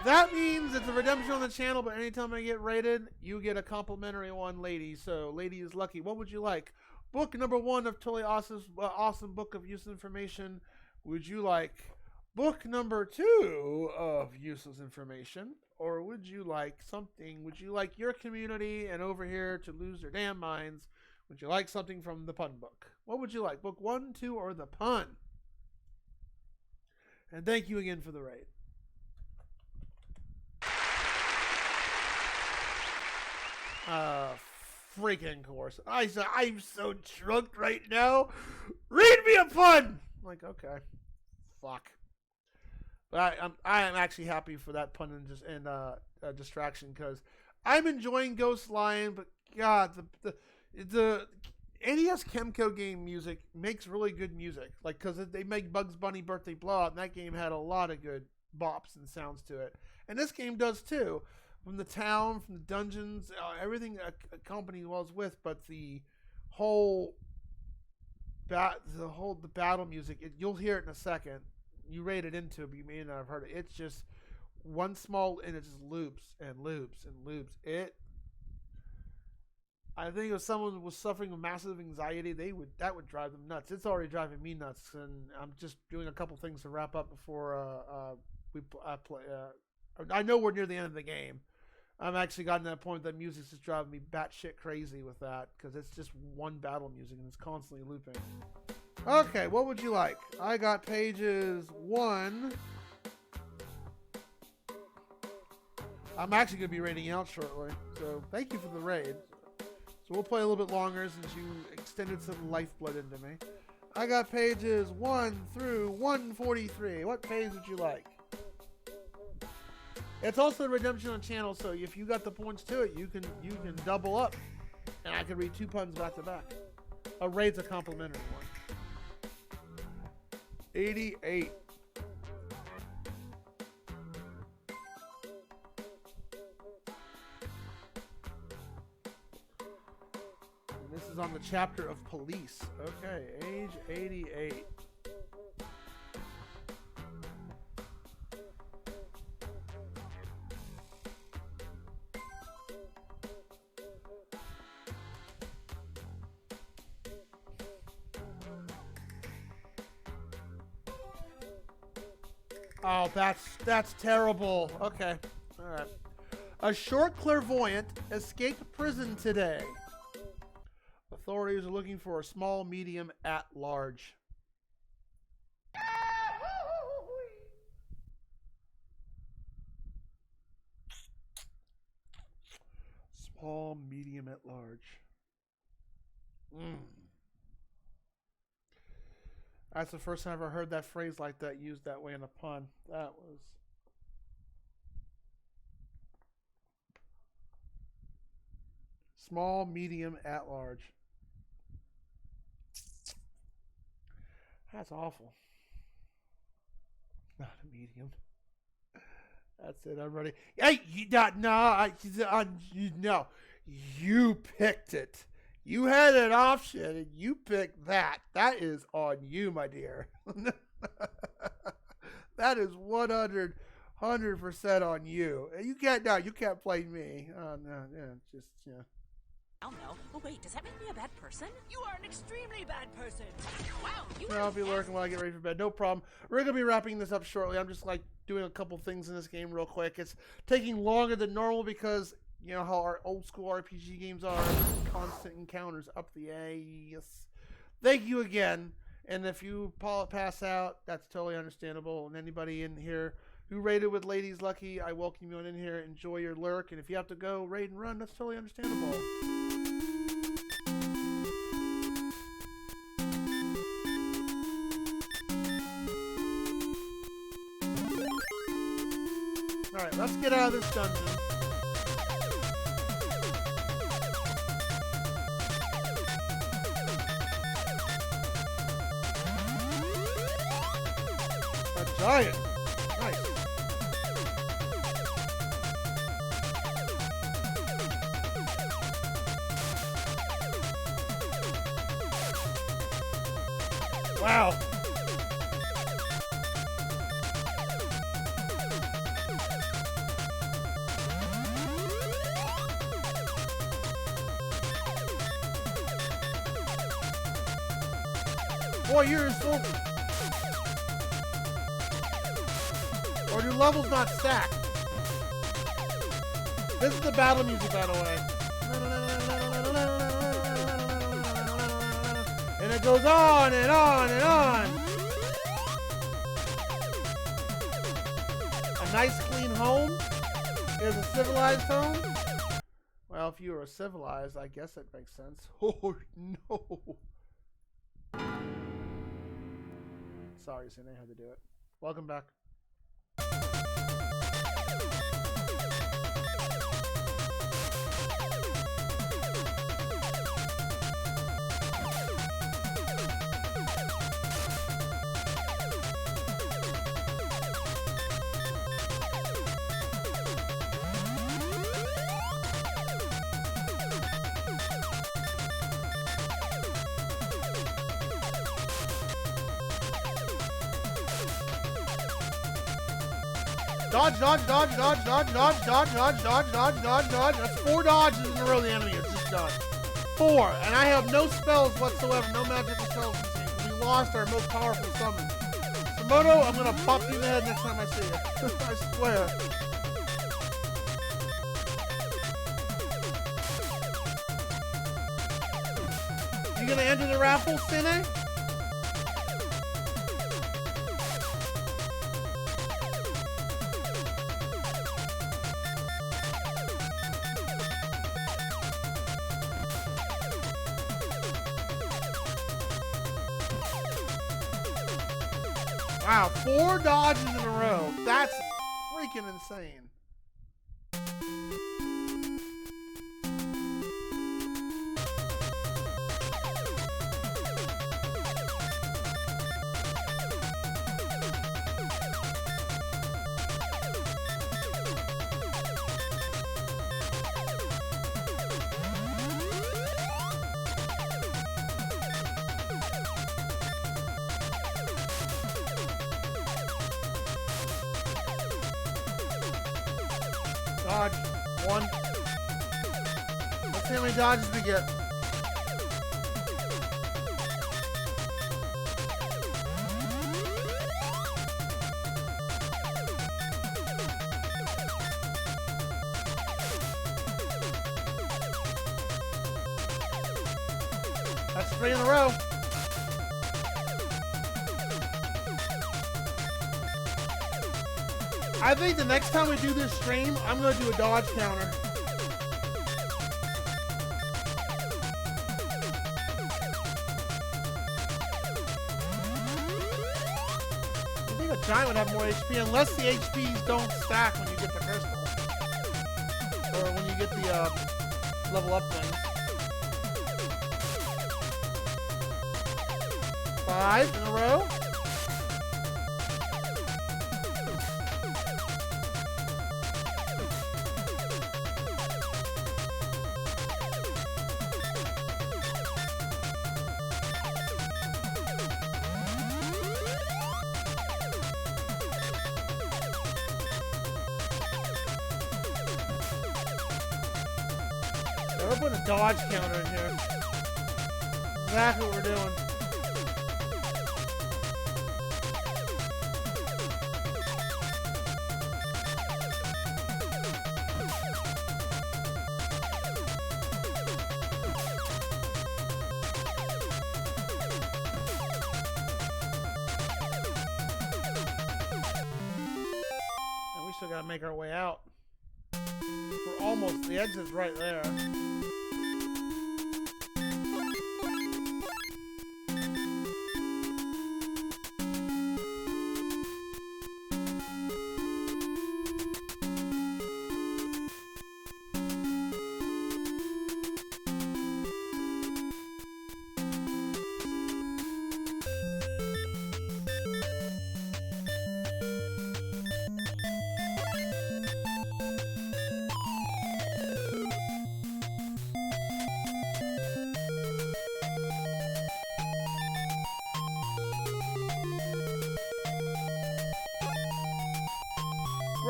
That means it's a redemption on the channel, but anytime I get rated, you get a complimentary one, Lady. So, Lady is lucky. What would you like? Book number 1 of totally awesome book of useless information. Would you like book number 2 of useless information? Or would you like something? Would you like your community and over here to lose their damn minds? Would you like something from the pun book? What would you like? Book 1, 2, or the pun? And thank you again for the raid. Freaking course. I'm so drunk right now. Read me a pun. I'm like, okay, fuck. But I am actually happy for that pun and distraction because I'm enjoying Ghost Lion, but God, the NES Chemco game music makes really good music. Like, because they make Bugs Bunny Birthday Blowout, and that game had a lot of good bops and sounds to it. And this game does too. From the town, from the dungeons, everything accompanied was with, but the whole the battle music, you'll hear it in a second. You rate it into it, but you may not have heard it. It's just one small, and it just loops and loops and loops. I think if someone was suffering with massive anxiety, that would drive them nuts. It's already driving me nuts, and I'm just doing a couple things to wrap up before I play. I know we're near the end of the game. I've actually gotten to that point that music's just driving me batshit crazy with that because it's just one battle music and it's constantly looping. Okay, what would you like? I got pages 1. I'm actually going to be raiding out shortly, so thank you for the raid. So we'll play a little bit longer since you extended some lifeblood into me. I got pages 1 through 143. What page would you like? It's also a redemption on channel, so if you got the points to it, you can double up, and I can read 2 puns back to back. A raid's a complimentary one. 88. And this is on the chapter of police. Okay, age 88. Oh, that's terrible. Okay. All right. A short clairvoyant escaped prison today. Authorities are looking for a small medium at large. Small medium at large. That's the first time I've ever heard that phrase like that used that way in a pun. That was... Small, medium, at large. That's awful. Not a medium. That's it, I'm ready. Hey, no. You picked it. You had an option, and you picked that. That is on you, my dear. That is 100% on you. You can't play me. Oh, no, yeah, just, yeah. Oh no. Oh wait, does that make me a bad person? You are an extremely bad person. Wow, you I'll be lurking while I get ready for bed. No problem. We're going to be wrapping this up shortly. I'm just, doing a couple things in this game real quick. It's taking longer than normal because... You know how our old school RPG games are, constant encounters up the ass. Thank you again. And if you pass out, that's totally understandable. And anybody in here who raided with Ladies Lucky, I welcome you on in here. Enjoy your lurk. And if you have to go raid and run, that's totally understandable. Alright, let's get out of this dungeon. Giant. Nice. Wow. Boy, you're so... Or your level's not stacked. This is the battle music, by the way. And it goes on and on and on. A nice clean home is a civilized home. Well, if you were civilized, I guess it makes sense. Oh, no. Sorry, Cine, I had to do it. Welcome back. Dodge, dodge, dodge, dodge, dodge, dodge, dodge, dodge, dodge, dodge, dodge, dodge. That's 4 dodges in a row the enemy is just done. 4. And I have no spells whatsoever, no magical spells this game. We lost our most powerful summon. Samoto, I'm gonna pop you in the head next time I see you. I swear. You gonna enter the raffle, Cine? Wow, 4 dodges in a row. That's freaking insane. Dodge. 1. Let's see how many dodges we get. That's 3 in a row. I think the next time we do this stream, I'm going to do a dodge counter. I think a giant would have more HP, unless the HPs don't stack when you get the crystal. Or when you get the level up thing. 5 in a row. We're putting a dodge counter in here. Exactly what we're doing. And we still gotta make our way out. We're almost, the exit's right there.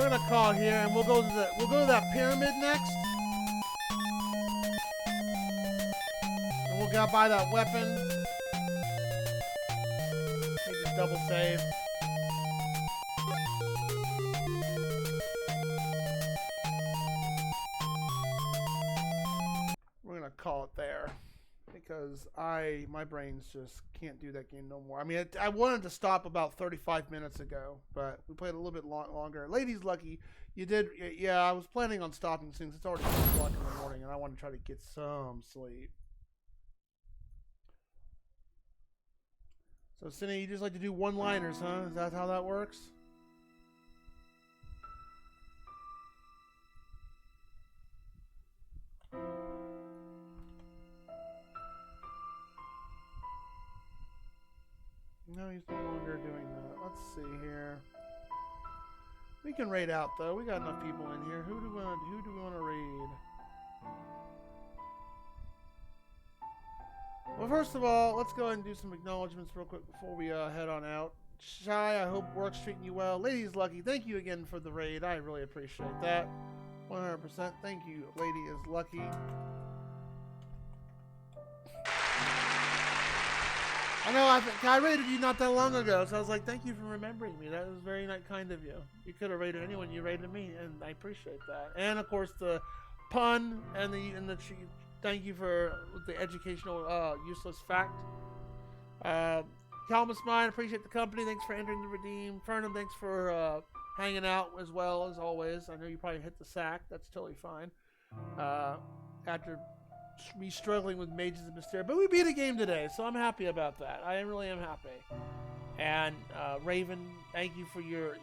we're gonna call here, and we'll go to that pyramid next, and we'll go buy that weapon. We just double save. We're gonna call it there because my brains just can't do that game no more. I mean, I wanted to stop about 35 minutes ago, but we played a little bit longer. Ladies, lucky you did. Yeah, I was planning on stopping soon. It's already 6 o'clock in the morning, and I want to try to get some sleep. So, Cindy, you just like to do one-liners, huh? Is that how that works? No, he's no longer doing that. Let's see here. We can raid out though. We got enough people in here. Who do we want to raid? Well, first of all, let's go ahead and do some acknowledgments real quick before we head on out. Shy, I hope work's treating you well. Ladies Lucky, thank you again for the raid. I really appreciate that. 100%. Thank you, Lady is Lucky. I know I rated you not that long ago, so I was like, thank you for remembering me. That was very kind of you. You could have rated anyone, you rated me, and I appreciate that. And of course the pun and the thank you for the educational useless fact. Calmus Mine, appreciate the company. Thanks for entering the redeem. Fernum, thanks for hanging out as well as always. I know you probably hit the sack. That's totally fine. After me struggling with Mages of Mysteria, but we beat a game today, so I'm happy about that. I really am happy. And Raven, thank you for your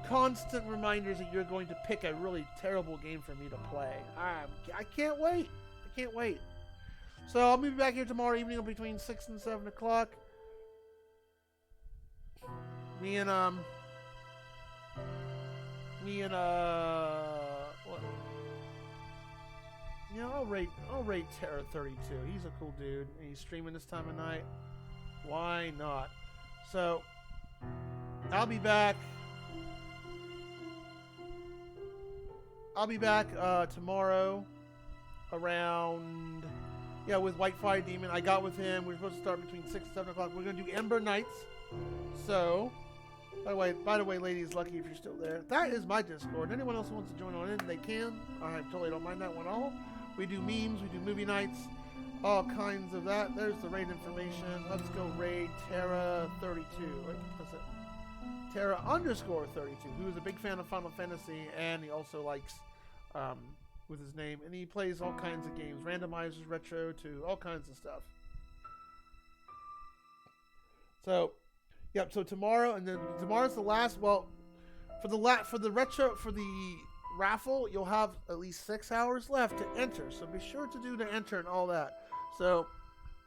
constant reminders that you're going to pick a really terrible game for me to play. I can't wait. I can't wait. So I'll be back here tomorrow evening between 6 and 7 o'clock. Me and what? You know, I'll rate Terra 32. He's a cool dude, and he's streaming this time of night. Why not? So, I'll be back. Tomorrow around, with Whitefire Demon. I got with him. We're supposed to start between 6 and 7 o'clock. We're going to do Ember Nights. So, by the way, ladies, lucky if you're still there. That is my Discord. Anyone else who wants to join on in, they can. I totally don't mind that one at all. We do memes, we do movie nights, all kinds of that. There's the raid information. Let's go raid Terra 32. What's it? Terra _32, who is a big fan of Final Fantasy, and he also likes, with his name, and he plays all kinds of games, randomizers, retro, to all kinds of stuff. So, yep. So tomorrow, and then tomorrow's the last. Well, for the raffle, you'll have at least 6 hours left to enter. So be sure to enter and all that. So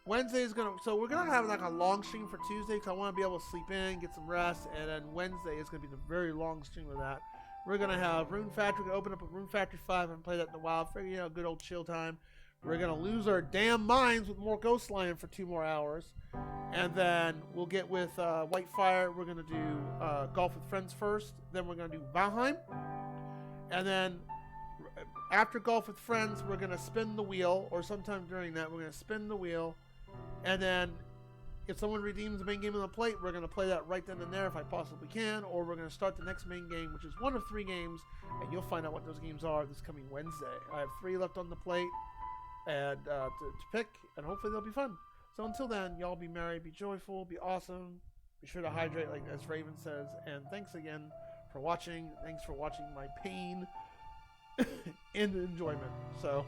Wednesday is we're gonna have like a long stream for Tuesday because I want to be able to sleep in, get some rest, and then Wednesday is gonna be the very long stream of that. We're gonna have Rune Factory. We're gonna open up a Rune Factory 5 and play that in a while. Figure, good old chill time. We're gonna lose our damn minds with more Ghost Lion for 2 more hours, and then we'll get with Whitefire. We're gonna do Golf with Friends first. Then we're gonna do Valheim, and then after Golf with Friends, we're gonna spin the wheel, or sometime during that, we're gonna spin the wheel, and then if someone redeems the main game on the plate, we're gonna play that right then and there if I possibly can, or we're gonna start the next main game, which is one of 3 games, and you'll find out what those games are this coming Wednesday. I have 3 left on the plate, and to pick, and hopefully they'll be fun. So until then, y'all be merry, be joyful, be awesome. Be sure to hydrate, like as Raven says. And thanks again for watching. Thanks for watching my pain and enjoyment. So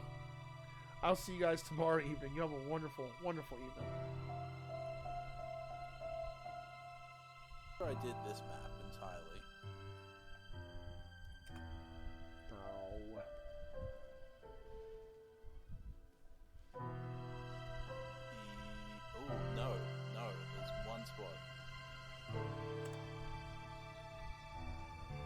I'll see you guys tomorrow evening. You have a wonderful, wonderful evening. I did this map.